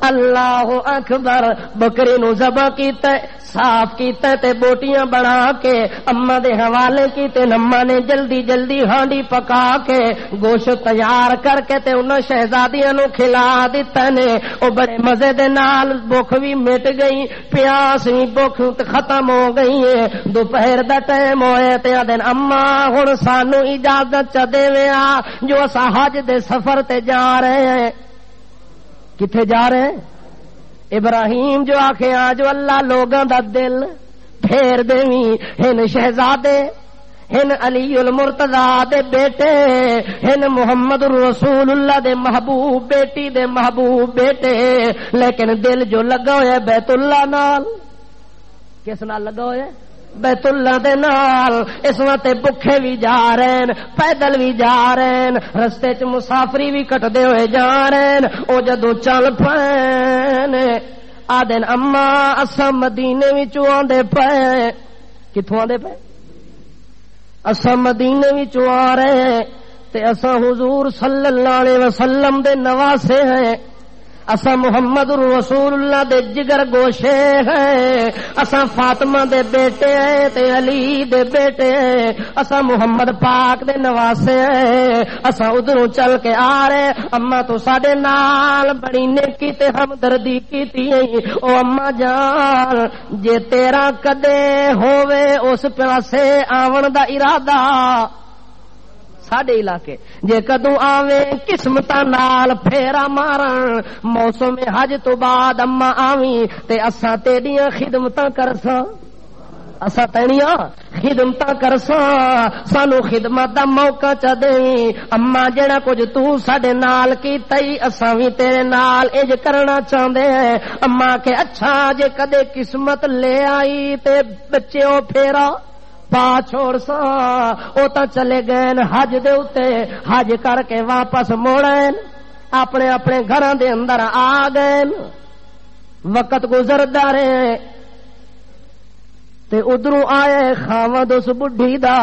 اللہ اکبر. بکری نو ذبح کیتا صاف کیتا تے بوٹیاں بنا کے اما دے حوالے کیتے. اما نے جلدی جلدی ہانڈی پکا کے گوشت تیار کر کے تے انہاں شہزادیاں نو کھلا دتا نے. او بڑے مزے دے نال بھوک بھی مٹ گئی, پیاس بھی بھوک ختم ہو گئی ہے. دوپہر دا ٹائم ہوئے تے آدن اما ہن سانو اجازت چا دیویا جو اساں حج دے سفر تے جا رہے ہیں. کتھے جا رہے ہیں؟ ابراہیم جو آکھے جو اللہ لوگاں دا دل پھیر دیویں. ہن شہزادے ہن علی المرتضی دے بیٹے, ہن محمد رسول اللہ دے محبوب بیٹی دے محبوب بیٹے, لیکن دل جو لگا ہویا ہے بیت اللہ نال. کس نال لگا ہویا ہے؟ بیت اللہ دے نال. اس واسطے بکھے بھی جا رہے ہیں, پیدل بھی جا رہے ہیں, رستے چ مسافری بھی کٹدے ہوئے جا رہے ہیں. او جدوں چل پے آدن اما اساں مدینے وچوں آندے پے. کتھوں آندے پے؟ اساں مدینے وچوں آ رہے ہیں تے اساں حضور صلی اللہ علیہ وسلم دے نواسے ہیں. اساں محمد رسول اللہ دے جگر گوشے ہیں. اساں فاطمہ دے بیٹے ہیں تے علی دے بیٹے ہیں. اساں محمد پاک دے نواسے ہیں. اساں ادھروں چل کے آ رہے. اما تو ساڈے نال بڑی نیکی تے ہمدردی کیتی ہے. او اما جان جے تیرا کدے ہووے اس پاسے آون دا ارادہ ساڈے علاقے جے کدوں آویں قسمتاں نال پھیرا مارن موسم حج تو بعد اما آویں تے اساں تیریاں خدمتاں کرساں اساں تیریاں خدمتاں کرساں سانو خدمت دا موقع چا دیں اما جڑا کچھ تو ساڈے نال کیتا ہی اساں وی تیرے نال اج کرنا چاہندے ہیں اما کہ اچھا جے کدے قسمت لے آئی تے بچیوں پھیرا پا چھوڑ سا او تا چلے گئے حج دے اتے حج کر کے واپس موڑن اپنے اپنے گھراں دے اندر آ گئے وقت گزردا رہے تے ادھروں آئے خاوند اس بڈھی دا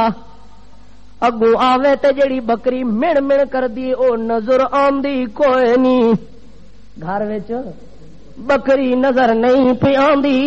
اگوں آوے تے جڑی بکری مڑ مڑ کر دی او نظر آندی کوئی نہیں گھر وچ بکری نظر نہیں پی آندی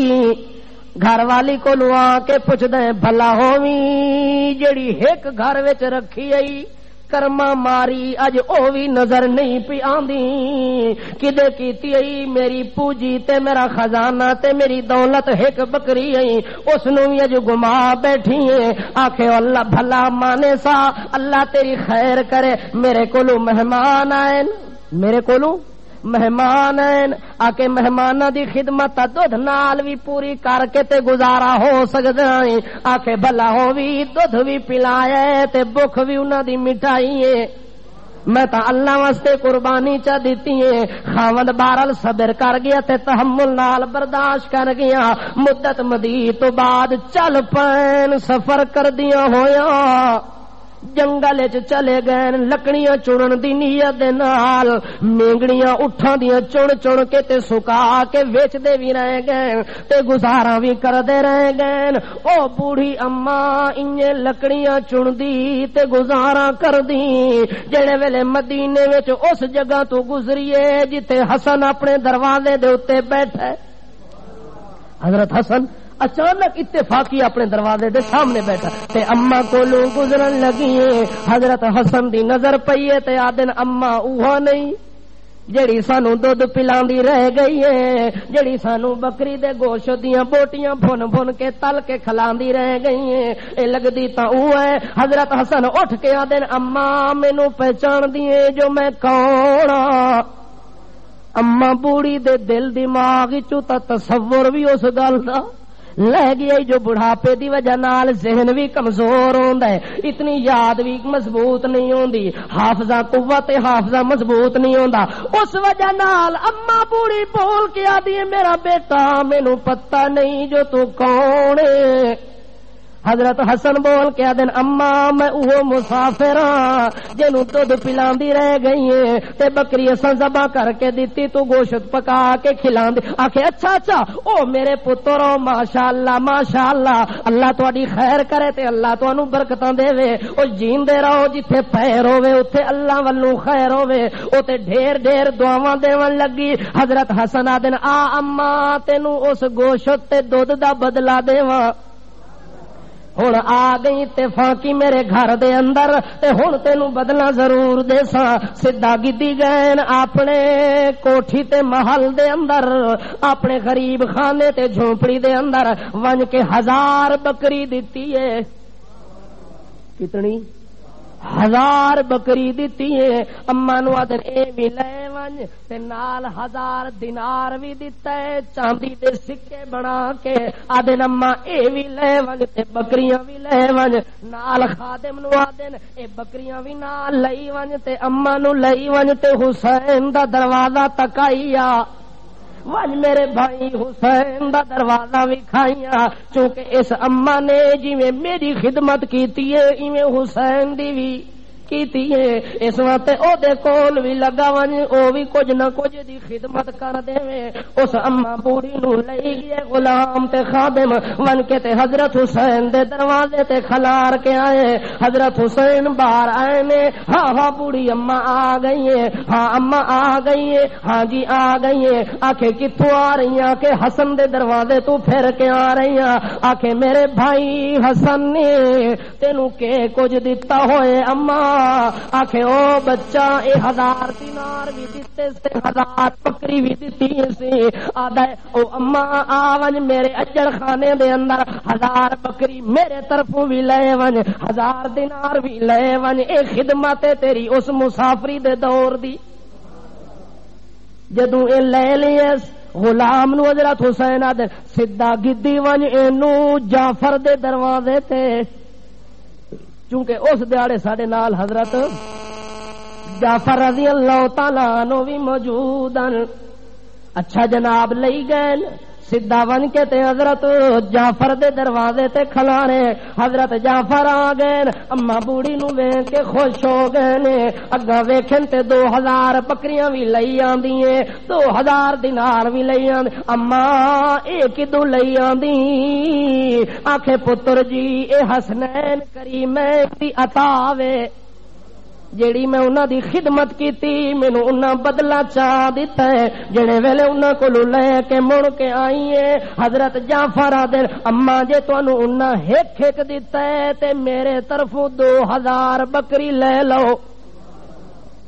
گھر والی کو آ کے پوچھ دیں بھلا ہوویں جڑی ایک گھر وچ رکھی آئی کرما ماری اج او بھی نظر نہیں پی آندی کدے کیتی آئی میری پوجی تے میرا خزانہ تے میری دولت ایک بکری آئی اس نو بھی اج گما بیٹھی ہے آکھے اللہ بھلا مانے سا اللہ تیری خیر کرے میرے کولو مہمان آئے میرے کولو مہمان آ کے مہماناں دی خدمت دودھ نال بھی پوری کر کے تے گزارا ہو سکدا ہے آ کے بھلا ہو بھی دودھ بھی پلایا تے بھوک بھی انہاں دی مٹھائی ہے میں تا اللہ واسطے قربانی چا دیتی ہے خاوند بہرحال صبر کر گیا تے تحمل نال برداشت کر گیا مدت مدی تو بعد چل پین سفر کر دیا ہویا جنگل چلے گئے لکڑیاں چنن دی نیت دے نال مینگڑیاں اٹھاں دیاں چن چن کے تے سکا کے ویچ دے بھی رہ گئے تے گزارا بھی کر دے رہ گئے او بوڑھی اما انجے لکڑیاں چن دی تے گزارا کر دی جڑے ویلے مدینے وچ اس جگہ تو گزریے جتے حسن اپنے دروازے دے اوتے بیٹھے حضرت حسن اچانک اتفاقی اپنے دروازے دے سامنے بیٹھا تے اما کولوں گزرن لگی حضرت حسن دی نظر پئی تے آدن اما اوہا نہیں جڑی سانو دودھ پلاندی رہ گئی ہے جڑی سانو بکری دے گوشت دیاں بوٹیاں بھن بھن کے تل کے کھلاندی رہ گئی ہے اے لگدی تا او ہے حضرت حسن اٹھ کے آدن اما مینوں پہچان دیے جو میں کون ہاں اما بوڑھی دے دل دماغ چوں تا تصور بھی اس گل دا لہ گیا جو بڑھاپے دی وجہ نال ذہن بھی کمزور ہوندا ہے اتنی یاد بھی مضبوط نہیں ہوندی حافظہ قوت حافظہ مضبوط نہیں ہوندا اس وجہ نال اما بوڑھی بول کے آدی ہے میرا بیٹا مینوں پتہ نہیں جو تو کون ہے حضرت حسن بول کے آدن اما میں اوہ مسافر ہاں جنوں دودھ پلاندی رہ گئی ہے تے بکری اساں ذبح کر کے دتی تو گوشت پکا کے کھلاندی آکھے اچھا اچھا او میرے پترو ماشاءاللہ اللہ تہاڈی خیر کرے تے اللہ تانوں برکتاں دے او جیندے رہو جتھے پیر ہوے اوتھے اللہ والوں خیر ہوے او تے ڈھیر ڈھیر دعاواں دیون لگی حضرت حسن آدن آ اما تینوں اس گوشت تے دودھ دا بدلہ دیواں ہن آ گئی اتفاقی میرے گھر دے اندر تے ہن تینوں بدلنا ضرور دے سا سیدھا گدی گئے اپنے کوٹھی تے محل دے اندر اپنے غریب خانے تے جھونپڑی دے اندر ون کے 1000 بکری دتی ہے کتنی 1000 بکری دتی ہے اما نو آدن اے بھی لے ون تے نال 1000 دینار بھی دتا ہے چاندی دے سکے بنا کے آدن اما اے بھی لے ون تے بکریاں بھی لے ون نال خادم نو آدن اے بکریاں بھی نال لئی ون تے اما نو لئی ون تے حسین دا دروازہ تکائیا ون میرے بھائی حسین دا دروازہ بھی کھائیاں چونکہ اس اما نے جی میں میری خدمت کیتی ہے ایویں حسین دی بھی کیتی ہے اس واسطے او دے کول بھی لگا ون او بھی کچھ نہ کچھ دی خدمت کر دے اس اما بوڑھی نو لئی گئے غلام تے خادم ون کے تے حضرت حسین دے دروازے تے کھلار کے آئے حضرت حسین باہر آئے نے ہاں بوڑھی اما آ گئی ہے ہاں اما آ گئی ہے ہاں جی آ گئی ہے آکھے کتھوں آ رہی ہیں کہ حسن دے دروازے تو پھر کے آ رہی ہیں آکھے میرے بھائی حسن نے تینوں کہ کچھ دتا ہوئے اما آکھے او بچہ اے 1000 دینار بھی دتے سے 1000 بکری بھی دتی سی آدا او اما آون میرے اجڑ خانے دے اندر 1000 بکری میرے طرفوں بھی لے ون 1000 دینار بھی لے ون اے خدمت تیری اس مسافری دے دور دی جدوں اے لے لیس غلام نو حضرت حسین آدھے سدھا گدی ون اینو جعفر دے دروازے تے چونکہ اس دیاڑے ساڈے نال حضرت جعفر رضی اللہ تعالی عنہ بھی موجود ہیں اچھا جناب لئی گئے سدھا ون کے تے حضرت جعفر دے دروازے تے کھلانے حضرت جعفر آ گئے اما بوڑھی نو ویکھ کے خوش ہو گئے نے اگا ویکھن تے 2000 بکریاں بھی لئی آندی ہیں 2000 دینار بھی لئی آندی اما اے کدوں لئی آندی آکھے پتر جی اے حسنین کریمین دی عطا وے جیڑی میں انہاں دی خدمت کیتی مینوں انہاں بدلہ چا دتا ہے جڑے ویلے انہاں کولوں لے کے مڑ کے آئی ہے حضرت جعفر دے اما جے تانوں انہاں ہک دتا ہے تے میرے طرفوں 2000 بکری لے لو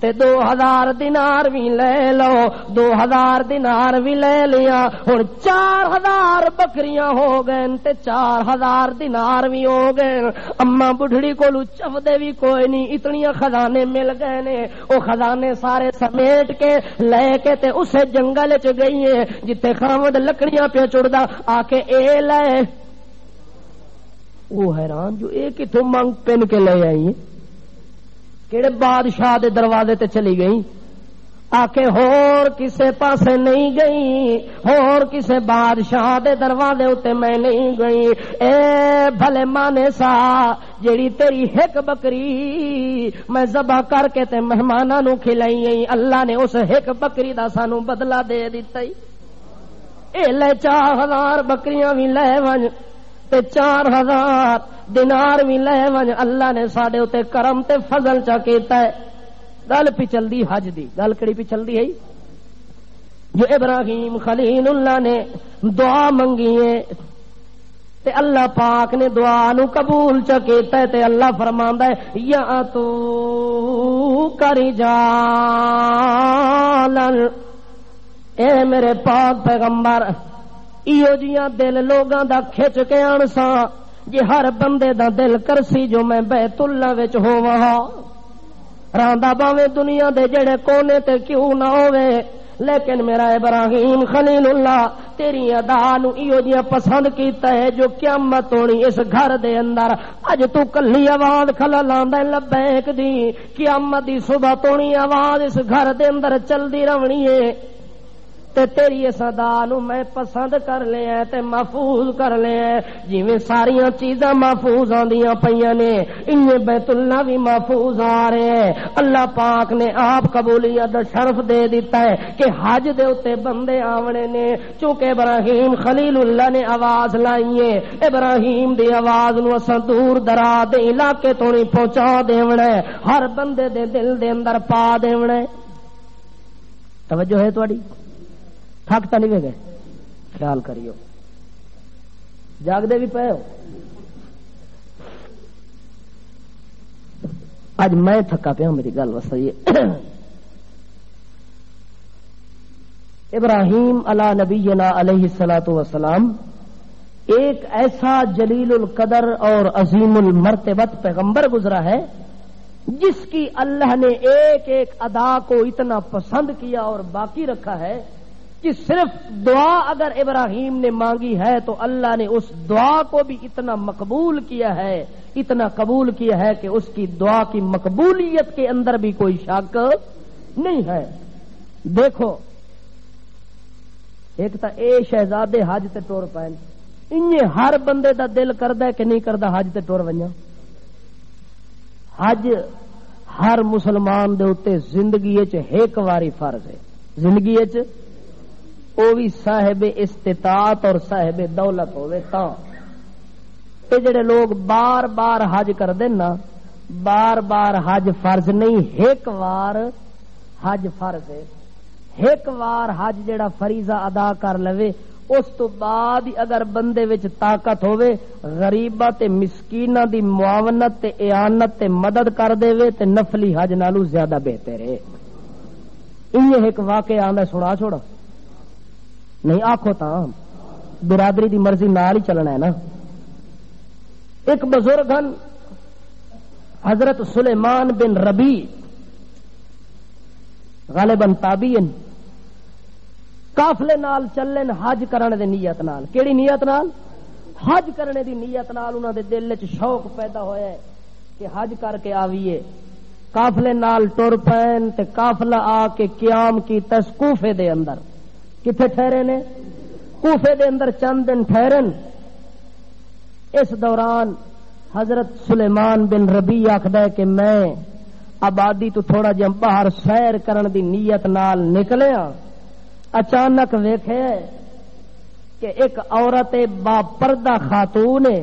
تے 2000 دینار بھی لے لو 2000 دینار بھی لے لیا ہن 4000 بکریاں ہو گئے تے 4000 دینار بھی ہو گئے اما بڈھڑی کولو چفدے بھی کوئی نہیں اتنی خزانے مل گئے نے او خزانے سارے سمیٹ کے لے کے تے اسے جنگل چ گئی ہے جتے خاوند لکڑیاں پہ چڑدا آ کے اے لے او حیران جو اے کتھوں منگ پن کے لے آئی ہے کیڑے بادشاہ دے دروازے تے چلی گئی آکے ہور کسے پاسے نہیں گئی ہور کسے بادشاہ دے دروازے اتے میں نہیں گئی اے بھلے مانے سا جیڑی تیری ہک بکری میں ذبح کر کے تے مہماناں نو کھلائی گئی اللہ نے اس ہک بکری دا سانو بدلہ دے دتا اے لے 4000 بکریاں بھی لے ون تے 4000 دینار بھی لے ون اللہ نے ساڈے اتے کرم تے فضل چا کیتا ہے گل پچلدی حج دی گل کڑی پچلدی ہے جو ابراہیم خلیل اللہ نے دعا منگی ہے تے اللہ پاک نے دعا نو قبول چا کیتا ہے تے اللہ فرماندا ہے یا تو کرجالن اے میرے پاک پیغمبر ایو جیاں دل لوگاں دا کھچ کے آنسا جی ہر بندے دا دل کرسی جو میں بیت اللہ وچ ہوواں راندا باویں دنیا دے جڑے کونے تے کیوں نہ ہووے لیکن میرا ابراہیم خلیل اللہ تیری ادا نو ایو جیاں پسند کیتا ہے جو قیامت ہونی اس گھر دے اندر اج تو کلی آواز کھلا لاندا لبیک دی قیامت دی صبح تونی آواز اس گھر دے اندر چلدی رہنی ہے تے تیری اس ادا نو میں پسند کر لیا تے محفوظ کر لیا جویں ساریاں چیزاں محفوظ آندیاں پیاں نے انہیں بیت اللہ بھی محفوظ آ رہے ہیں اللہ پاک نے آپ قبولیت دا شرف دے دیتا ہے کہ حج دے اتے بندے آونے نے چونکہ ابراہیم خلیل اللہ نے آواز لائی ہے ابراہیم دی آواز نو اساں دور دراز دے علاقے تو نہیں پہنچا دیونا ہے ہر بندے دے دل دے اندر پا دیونا ہے توجہ ہے تواڈی تھک تو نہیں گئے خیال کریو جاگدے بھی پے ہو اج میں تھکا پیا میری گل وسائی ابراہیم علی نبینا علیہ الصلوۃ والسلام ایک ایسا جلیل القدر اور عظیم المرتبت پیغمبر گزرا ہے جس کی اللہ نے ایک ایک ادا کو اتنا پسند کیا اور باقی رکھا ہے کہ صرف دعا اگر ابراہیم نے مانگی ہے تو اللہ نے اس دعا کو بھی اتنا مقبول کیا ہے اتنا قبول کیا ہے کہ اس کی دعا کی مقبولیت کے اندر بھی کوئی شک نہیں ہے دیکھو ایک تا اے شہزادے حج تے ٹور پائن انہیں ہر بندے دا دل کردا ہے کہ نہیں کردا حج تے ٹور ونجا حج ہر مسلمان دے اوتے زندگی وچ ایک واری فرض ہے زندگی وچ وہ بھی صاحب استطاعت اور صاحب دولت ہوئے تا تے جڑے لوگ بار بار حج کر دینا بار بار حج فرض نہیں ایک وار حج فرض ہے ایک وار حج جڑا فریضہ ادا کر لوے اس تو بعد ہی اگر بندے وچ طاقت ہوے غریباں تے مسکیناں دی معاونت تے اعانت تے مدد کر دے تے نفلی حج نالوں زیادہ بہتر ہے. یہ ایک واقعہ آندا سنا چھوڑا نہیں آکھو تا برادری دی مرضی نال ہی چلنا ہے نا. ایک بزرگ ہن حضرت سلیمان بن ربی غالباً تابعین قافلے نال چلن حج کرنے دی نیت نال. کیڑی نیت نال؟ حج کرنے دی نیت نال. انہاں دے دل وچ شوق پیدا ہویا ہے کہ حج کر کے آویے. قافلے نال ٹر پین تے قافلہ آ کے قیام کی کوفے دے اندر. کتھے ٹھہرے نے؟ کوفے دے اندر چند دن ٹھہرن. اس دوران حضرت سلیمان بن ربی آکھدا ہے کہ میں آبادی تو تھوڑا جہا باہر سیر کرن دی نیت نال نکلیا. اچانک ویکھے کہ ایک عورت با پردہ خاتون ہے،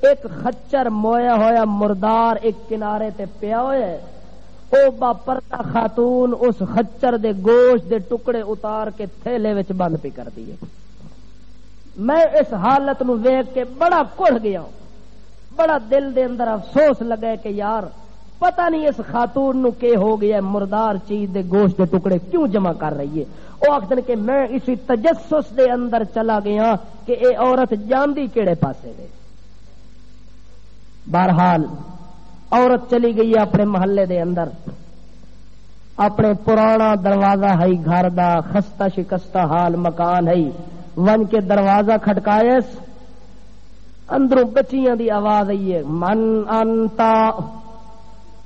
ایک خچر مویا ہویا مردار ایک کنارے تے پیا ہوا ہے. او با پردہ خاتون اس خچر دے گوشت دے ٹکڑے اتار کے تھیلے وچ بند پی کر دی. میں اس حالت نو ویکھ کے بڑا کڑھ گیا، بڑا دل دے اندر افسوس لگا کہ یار پتہ نہیں اس خاتون نو کہ ہو گیا، مردار چیز دے گوشت دے ٹکڑے کیوں جمع کر رہی ہے. وہ آخر کہ میں اسی تجسس دے اندر چلا گیا کہ اے عورت جاندی کیڑے پاسے دے. بہرحال عورت چلی گئی اپنے محلے دے اندر. اپنے پرانا دروازہ ہے گھر دا، خستہ شکستہ حال مکان ہے. ون کے دروازہ کھٹکایس، اندروں بچیاں دی آواز آئی ہے، من انتا،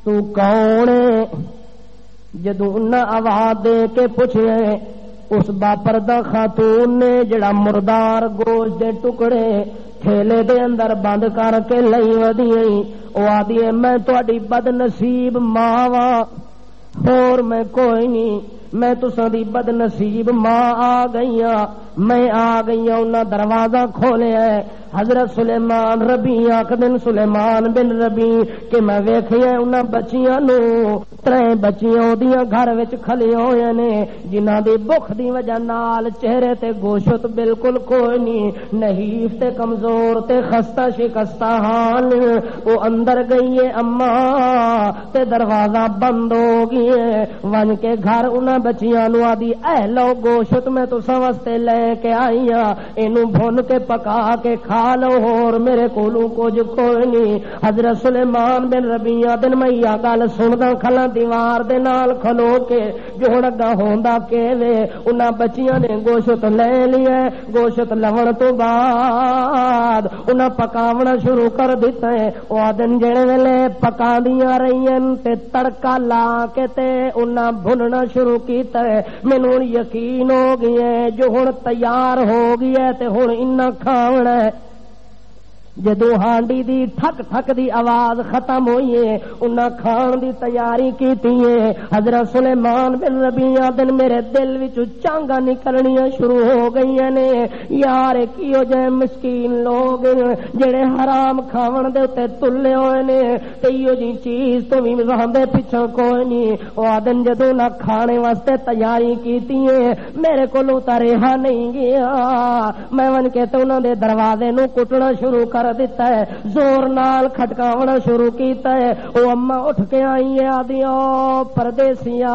تو کون ہے؟ جدوں انہاں آواز دے کے پوچھے اس باپردہ خاتون نے جڑا مردار گوشت دے ٹکڑے تھیلے دے اندر بند کر کے لئی ودی او آدھی ہے میں تہاڈی بد نصیب ماں واں، ہور میں کوئی نہیں، میں تساں دی بد نصیب ماں آ گئی ہاں، میں آ گئی ہوں. انہاں دروازہ کھولیا ہے. حضرت سلیمان ربی آکھدن سلیمان بن ربی کہ میں ویکھیا انہاں بچیاں نو، ترے بچیاں اودیاں گھر وچ کھلے ہوئے نے جنہاں دی بخ دی وجہ نال چہرے تے گوشت بالکل کوئی نہیں، نحیف تے کمزور تے خستہ شکستہ حال. او اندر گئی ہے اماں تے دروازہ بند ہو گیا. ون کے گھر انہاں بچیاں نو آدی اے لو گوشت میں تساں واسطے لے کے آئی ہاں، اینو بھن کے پکا کے کھا لو، اور میرے کولوں کچھ کوئی نہیں. حضرت سلیمان بن ربیعہ دن میں یہ گل سندا کھلا دیوار دے نال کھلو کے جو ہن اگا ہوندا کیوے. انہاں بچیاں نے گوشت لے لیا. گوشت لون تو بعد انہاں پکاونا شروع کر دتا ہے. او آدن جڑے ویلے پکاندیاں رہیاں تے تڑکا لا کے تے انہاں بھننا شروع کیتا ہے. مینوں یقین ہو گیا ہے جو ہن تیار ہو گیا تے ہن انہاں کھاونا ہے. جدو ہانڈی دی ٹھک ٹھک دی آواز ختم ہوئی ہے انہاں کھان دی تیاری کیتی ہے. حضرت سلیمان بن ربیعہ دن میرے دل وچ چانگا نکلنیاں شروع ہو گئی نے. یار کیو جے مسکین لوگ جڑے حرام کھاون دے تے تلے ہوئے نے تے ایو جی چیز تو وی رہندے پیچھے کوئی نہیں. او آدن جدو نہ کھانے واسطے تیاری کیتی ہے میرے کولوں تا رہا نہیں گیا. میں ون کے تے انہاں دے دروازے نو کٹنا شروع کر دیتا ہے، زور نال کھٹکاونا شروع کیتا ہے. او اما اٹھ کے آئی ہے آدھی او پردیسیا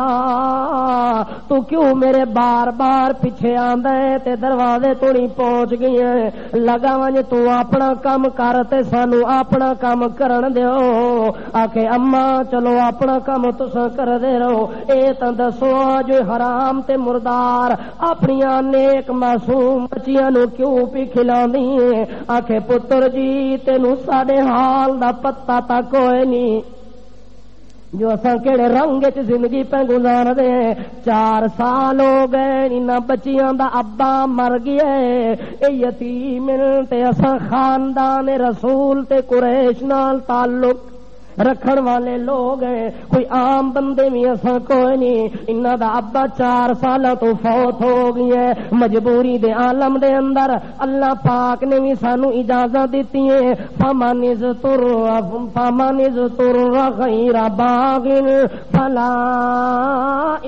تو کیوں میرے بار بار پیچھے آندا ہے تے دروازے تو نہیں پہنچ گئی ہے. لگا ونج تو اپنا کام کر تے سانو اپنا کام کرن دیو. آکھے اما چلو اپنا کام تساں کر دے رہو. اے تاں دسو جو حرام تے مردار اپنی نیک معصوم بچیاں نو کیوں پی کھلاندی ہے. آکھے پتر جی تینوں ساڈے حال دا پتہ تا کوئی نہیں جو اساں کیڑے رنگ وچ زندگی پہ گزار دے. 4 سال ہو گئے انہاں بچیاں دا ابا مر گیا ہے. اے یتیم تے اساں خاندان رسول تے قریش نال تعلق رکھن والے لوگ ہیں، کوئی عام بندے بھی ایسا کوئی نہیں. انہاں دا ابا 4 سالاں تو فوت ہو گیا ہے. مجبوری دے عالم دے اندر اللہ پاک نے بھی سانو اجازت دیتی ہے فمن اضطر غیر باغ فلا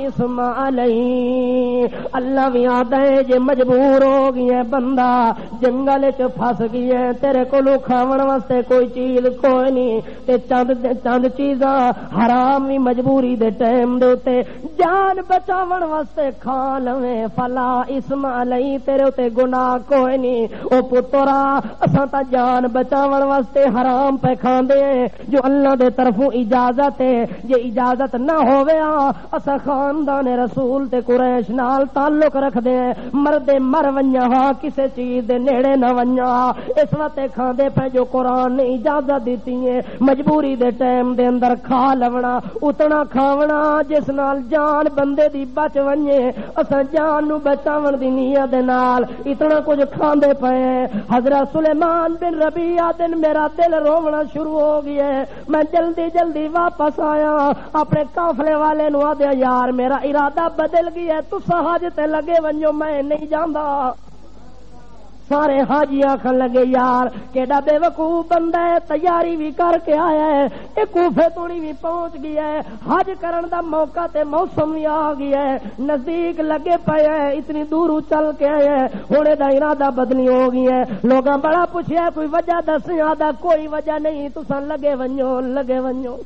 اسم علیہ اللہ بھی آتا ہے جے مجبور ہو گئی ہے بندہ جنگل چ پھس گئی ہے تیرے کولوں کھاون واسطے کوئی چیز کوئی نہیں تے چند چیزاں حرام بھی مجبوری دے ٹائم دے اوتے جان بچاون واسطے کھا لویں فلا اسم علی تیرے اوتے گناہ کوئی نہیں او پترا اساں تا جان بچاون واسطے حرام پہ کھاندے ہیں جو اللہ دے طرفوں اجازت ہے جے اجازت نہ ہووے اساں خاندان رسول تے قریش نال تعلق رکھدے ہیں مردے مر ونجا ہاں کسے چیز دے نیڑے نہ ونجا اس وقت کھاندے پہ جو قرآن نے اجازت دیتی ہے مجبوری دے ٹائم دے اندر کھا لونا اتنا کھاونا جس نال جان بندے دی بچ ونجے اساں جان نو بچاون دی نیت دے نال اتنا کچھ کھاندے پئے حضرت سلیمان بن ربیعہ دن میرا دل رونا شروع ہو گیا ہے میں جلدی واپس آیا اپنے قافلے والے نو آدھیا یار میرا ارادہ بدل گیا ہے تساں حج تے لگے ونجو میں نہیں جاندا سارے حاجی آخر لگے یار کیڑا بے وقوف بندہ ہے تیاری بھی کر کے آیا ہے یہ کوفے توڑی بھی پہنچ گیا ہے حج کرن دا موقع تے موسم بھی آ گیا ہے نزدیک لگے پے ہے اتنی دور چل کے آیا ہے ہونے دا ارادہ بدلی ہو گئی ہے لوگاں بڑا پوچھیا کوئی وجہ دس آدھا کوئی وجہ نہیں تساں لگے ونجو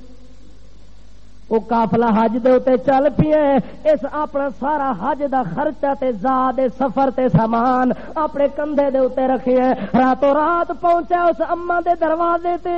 وہ قافلہ حج دے اوتے چل پیے اس اپنا سارا حج دا خرچہ تے زاد سفر تے سامان اپنے کندھے دے اوتے رکھے راتوں رات پہنچا اس اما دے دروازے تے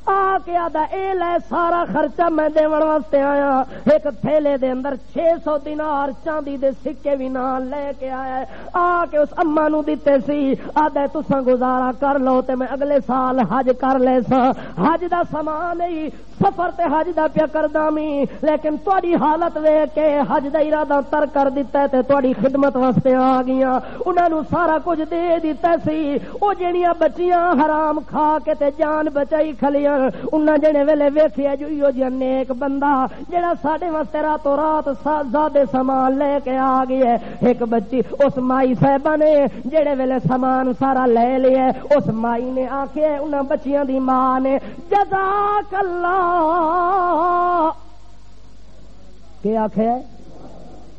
آ کے آدھا اے لے سارا خرچہ میں دیون واسطے آیا ایک تھیلے دے اندر 600 دینار چاندی دے سکے بھی نال لے کے آیا آ کے اس اما نو دتے سی آدھا تساں گزارا کر لو تے میں اگلے سال حج کر لے سا حج دا سامان نہیں سفر تے حج دا پیا کردا می لیکن تہاڈی حالت ویکھ کے حج دا ارادہ تر کر دتا تے تہاڈی خدمت واسطے آ گیاں انہاں نو سارا کچھ دے دتا سی او جڑیاں بچیاں حرام کھا کے تے جان بچائی کھلیاں انہاں جڑے ویلے ویکھیا جو ایو جی نیک بندہ جڑا ساڈے واسطے راتوں رات زیادہ سامان لے کے آ گیا ایک بچی اس مائی صاحبہ نے جڑے ویلے سامان سارا لے لیا اس مائی نے آکھیا انہاں بچیاں دی ماں نے جزاک اللہ کیا آخیا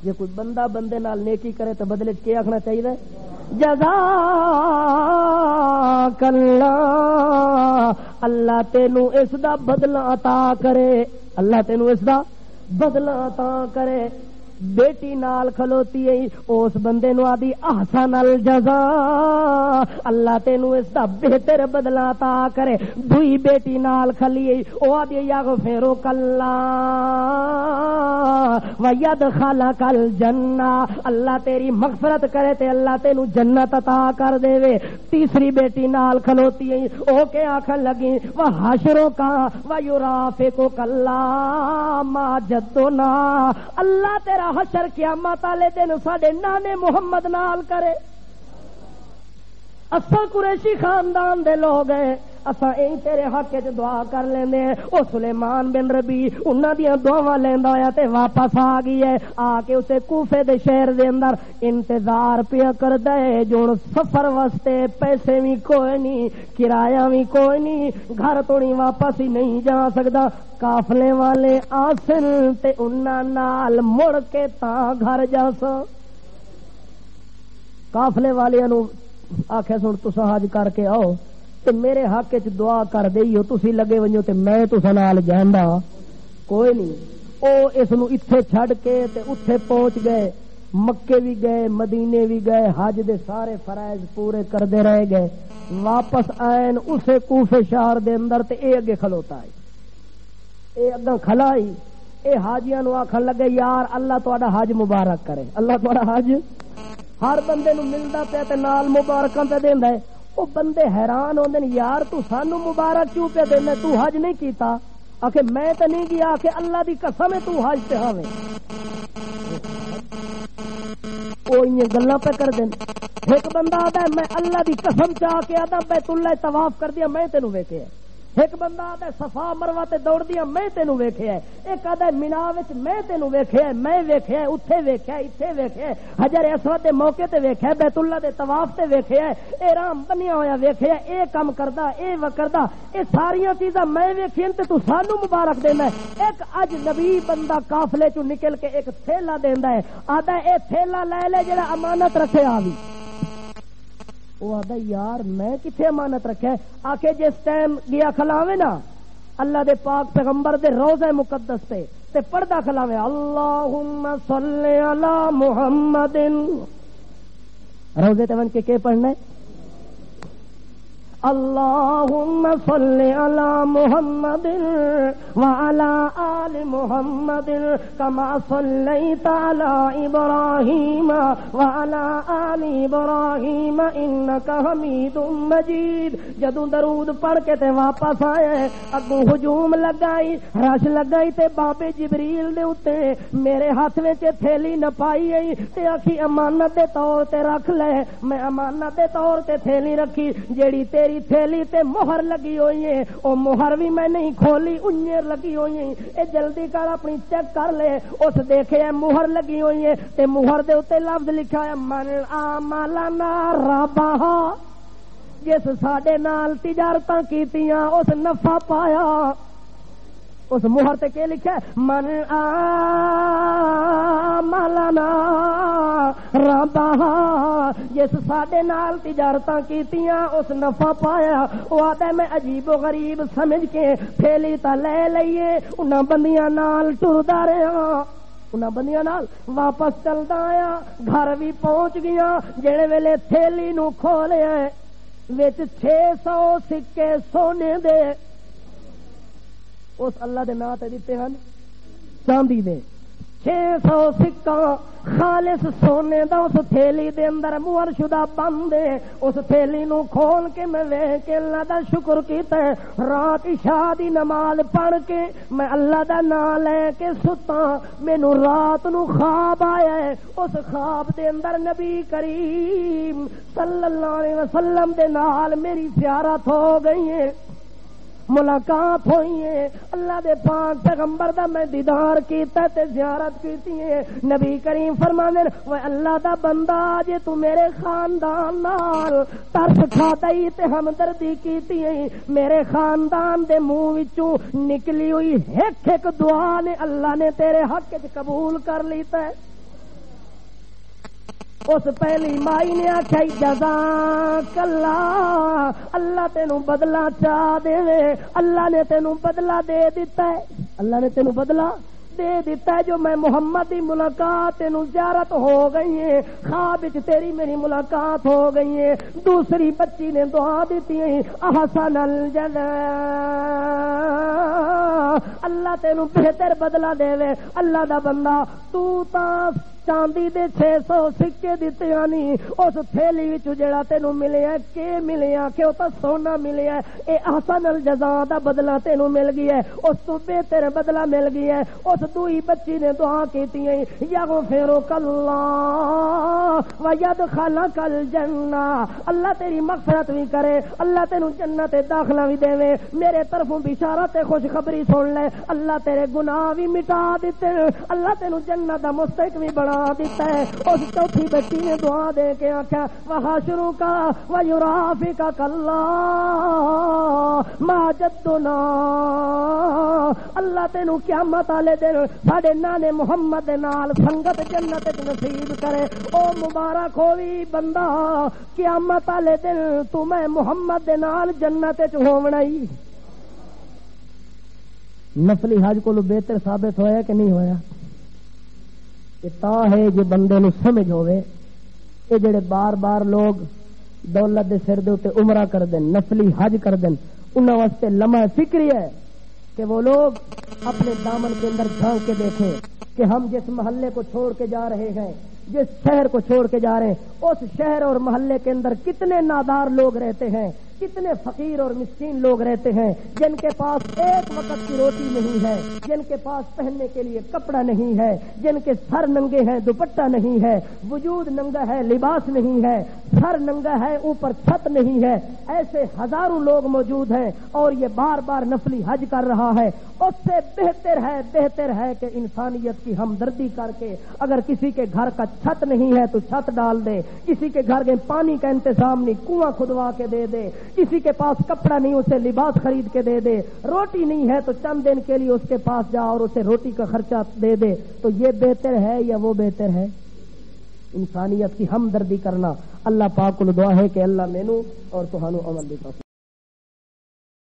جے کوئی بندہ بندے نال نیکی کرے تو بدلے کیا آخنا چاہیے جزاک اللہ اللہ تینو اس دا بدلہ عطا کرے اللہ تینو اس دا بدلہ عطا کرے بیٹی نال کھلوتی ہے اس بندے نو آدی احسن الجزاء اللہ تینو اس دا بہتر بدلہ عطا کرے دوئی بیٹی نال کھلی او آدی یغفرک اللہ ویدخلک الجنہ اللہ تیری مغفرت کرے تے اللہ تینو جنت عطا کر دے وے تیسری بیٹی نال کھلوتی ہے او کے آکھن لگی وحشرک ویرافقک اللہ ما جدنا اللہ تیرا حشر قیامت والے دن ساڈے نانے محمد نال کرے اساں قریشی خاندان دے لوگ ہیں اساں ایں تیرے حق وچ دعا کر لیندے ہیں او سلیمان بن ربی انہاں دیاں دعاواں لیندا ہویا تے واپس آ گئی ہے آ کے اسے کوفے دے شہر دے اندر انتظار پیا کردا ہے جو سفر واسطے پیسے بھی کوئی نہیں کرایہ بھی کوئی نہیں گھر تو نہیں واپس ہی نہیں جا سکدا قافلے والے آسن تے انہاں نال مڑ کے تاں گھر جاساں قافلے والیاں نو آکھے سن تساں حج کر کے آؤ تے میرے حق وچ دعا کر دئیو تسی لگے ونجو تے میں تساں نال جاندا کوئی نہیں او اس نو ایتھے چھڈ کے تے اوتھے پہنچ گئے مکے بھی گئے مدینے بھی گئے حج دے سارے فرائض پورے کردے رہ گئے واپس آئن اسے کوفے شہر دے اندر تے اے اگے کھلوتا ہے اے اگاں کھلائی اے حاجیاں نو آکھن لگے یار اللہ تہاڈا حج مبارک کرے اللہ تہاڈا حج ہر بندے نو ملدا پیا تے نال مبارکاں تے دیندا ہے او بندے حیران ہوندے نے یار تو سانو مبارک کیوں پہ دینا تو حج نہیں کیتا آکھے میں تے نہیں گیا کہ اللہ دی قسم ہے تو حج تے ہوے او یہ گلاں پہ کر دین ایک بندہ آدا ہے میں اللہ دی قسم چاہ کے آدا بیت اللہ طواف کر دیا میں تینوں ویکھیا ایک بندہ آدھا صفا مروہ تے دوڑ دیا میں تینوں ویکھیا ہے، ایک آدھا مینا وچ میں تینوں ویکھیا ہے، میں ویکھیا ہے اتے ویکھیا ہے اتنے ویکھیا ہے، حجر اسود دے موقع تے ویکھیا ہے، بیت اللہ دے طواف تے ویکھیا ہے، احرام بنیا ہویا ویکھیا ہے، اے کم کردا اے وکردا، اے ساریاں چیزاں میں ویکھیاں تے تو سانو مبارک دینا ہے۔ ایک اج نبی بندہ قافلے چوں نکل کے ایک تھیلا دیندا ہے، آدھا اے تھیلا لے لے جڑا امانت رکھے آوی۔ وہ آدھا یار میں کتنے امانت رکھا ہے؟ آ کے جس ٹائم گیا کھلاوے نا اللہ دے پاک پیغمبر دے روضہ مقدس تے پڑھدا کھلاوے اللہم صلی علی محمد، روضے تے ون کے پڑھنا ہے اللہم صلی علی محمد وعلی آل محمد کما صلیت علی ابراہیم وعلی آل ابراہیم انک حمید مجید۔ جدوں درود پڑھ کے تے واپس آئے اگوں ہجوم لگائی رش لگائی تے بابے جبریل دے اتے میرے ہاتھ وچ تھیلی نہ پائی آئی تے آکھی امانت دے طور تے رکھ لے۔ میں امانت دے طور تے تھیلی رکھی، جیڑی تیری تھیلی تے مہر لگی ہوئی ہے او مہر بھی میں نہیں کھولی، انجیر لگی ہوئی ہے، اے جلدی کر اپنی چیک کر لے۔ اس دیکھے مہر لگی ہوئی ہے تے مہر دے اوتے لفظ لکھا ہے من آمالنا ربہا، جس ساڈے نال تجارتاں کیتیاں اس نفع پایا۔ اس مہر تے کے لکھا ہے من آمالنا ربہا، جس ساڈے نال تجارتاں کیتیاں اس نفع پایا۔ وہ آدھے میں عجیب و غریب سمجھ کے تھیلی تا لے لئیے انہاں بندیاں نال ٹردا رہا، انہاں بندیاں نال واپس چلدا آیا، گھر بھی پہنچ گیا، جڑے ویلے تھیلی نو کھولیا وچ 600 سکے سونے دے اس اللہ دے نام تے دتے ہیں چاندی دے 600 سکا خالص سونے دا اس تھیلی دے اندر مہر شدہ بند ہے۔ اس تھیلی نو کھول کے میں ویکھ کے اللہ دا شکر کیتا ہے۔ رات عشاء دی نماز پڑھ کے میں اللہ دا نام لے کے ستا، مینوں رات نو خواب آیا ہے۔ اس خواب دے اندر نبی کریم صلی اللہ علیہ وسلم دے نال میری زیارت ہو گئی ہے، ملاقات ہوئی ہے، اللہ دے پاک پیغمبر دا میں دیدار کیتا تے زیارت کیتی ہے۔ نبی کریم فرماندے وہ اللہ دا بندہ جے تو میرے خاندان نال ترس کھائی تے ہمدردی کیتی ہے، میرے خاندان دے منہ وچوں نکلی ہوئی ایک ایک دعا نے اللہ نے تیرے حق وچ قبول کر لیتا ہے۔ اس پہلی مائی نے آخیا جزاک اللہ، اللہ تینوں بدلہ چاہ دے، اللہ نے تینوں بدلہ دے دیتا ہے، اللہ نے تینوں بدلہ دے دیتا ہے۔ جو میں محمد دی ملاقات تینوں زیارت ہو گئی ہے، خواب وچ تیری میری ملاقات ہو گئی ہے۔ دوسری بچی نے دعا دیتی ہے احسن الجزاء، اللہ تینوں بہتر بدلہ دے وے۔ اللہ دا بندہ تو تا چاندی دے 600 سکے دیتے نہیں، اس تھیلی وچ جڑا تینوں ملیا کہ ملیا کہ او تا سونا ملیا ہے، اے احسن الجزاء دا بدلہ تینوں مل گیا ہے، اس تو بہتر بدلہ مل گیا ہے۔ اس دوئی بچی نے دعا کیتی ہے یغفرک اللہ ویدخلک الجنہ، اللہ تیری مغفرت بھی کرے، اللہ تینوں جنت داخلہ بھی دے، میرے طرفوں بشارت خوشخبری سن لے، اللہ تیرے گناہ بھی مٹا دیتے، اللہ تینوں جنت دا مستحق بھی بڑا دیتا ہے۔ اس چوتھی بچی نے دعا دے کے آخیا وحشرک ویرافقک اللہ ما جدنا، اللہ تینوں قیامت والے دن ساڈے نانے محمد دے نال سنگت جنت وچ نصیب کرے۔ او مبارک ہوئی بندہ قیامت والے دن تو میں محمد دے نال جنت وچ ہوونا ہی۔ نفلی حج کو بہتر ثابت ہویا کہ نہیں ہویا؟ تا ہے جو بندے نو سمجھ ہوئے، اے جڑے بار بار لوگ دولت دے سر دے اوتے عمرہ کر دیں، نفلی حج کر دیں، انہاں واسطے لمحہ فکری ہے کہ وہ لوگ اپنے دامن کے اندر جھانک کے دیکھیں کہ ہم جس محلے کو چھوڑ کے جا رہے ہیں، جس شہر کو چھوڑ کے جا رہے ہیں، اس شہر اور محلے کے اندر کتنے نادار لوگ رہتے ہیں، کتنے فقیر اور مسکین لوگ رہتے ہیں جن کے پاس ایک وقت کی روٹی نہیں ہے، جن کے پاس پہننے کے لیے کپڑا نہیں ہے، جن کے سر ننگے ہیں، دوپٹہ نہیں ہے، وجود ننگا ہے، لباس نہیں ہے، سر ننگا ہے، اوپر چھت نہیں ہے. ایسے ہزاروں لوگ موجود ہیں اور یہ بار بار نفلی حج کر رہا ہے. اس سے بہتر ہے کہ انسانیت کی ہمدردی کر کے اگر کسی کے گھر کا چھت نہیں ہے تو چھت ڈال دے، کسی کے گھر کے پانی کا انتظام نہیں کنواں کھدوا کے دے دے، کسی کے پاس کپڑا نہیں اسے لباس خرید کے دے دے، روٹی نہیں ہے تو چند دن کے لیے اس کے پاس جا اور اسے روٹی کا خرچہ دے دے. تو یہ بہتر ہے یا وہ بہتر ہے؟ انسانیت کی ہمدردی کرنا. اللہ پاک کو دعا ہے کہ اللہ مینوں اور تہانوں عمل دی توفیق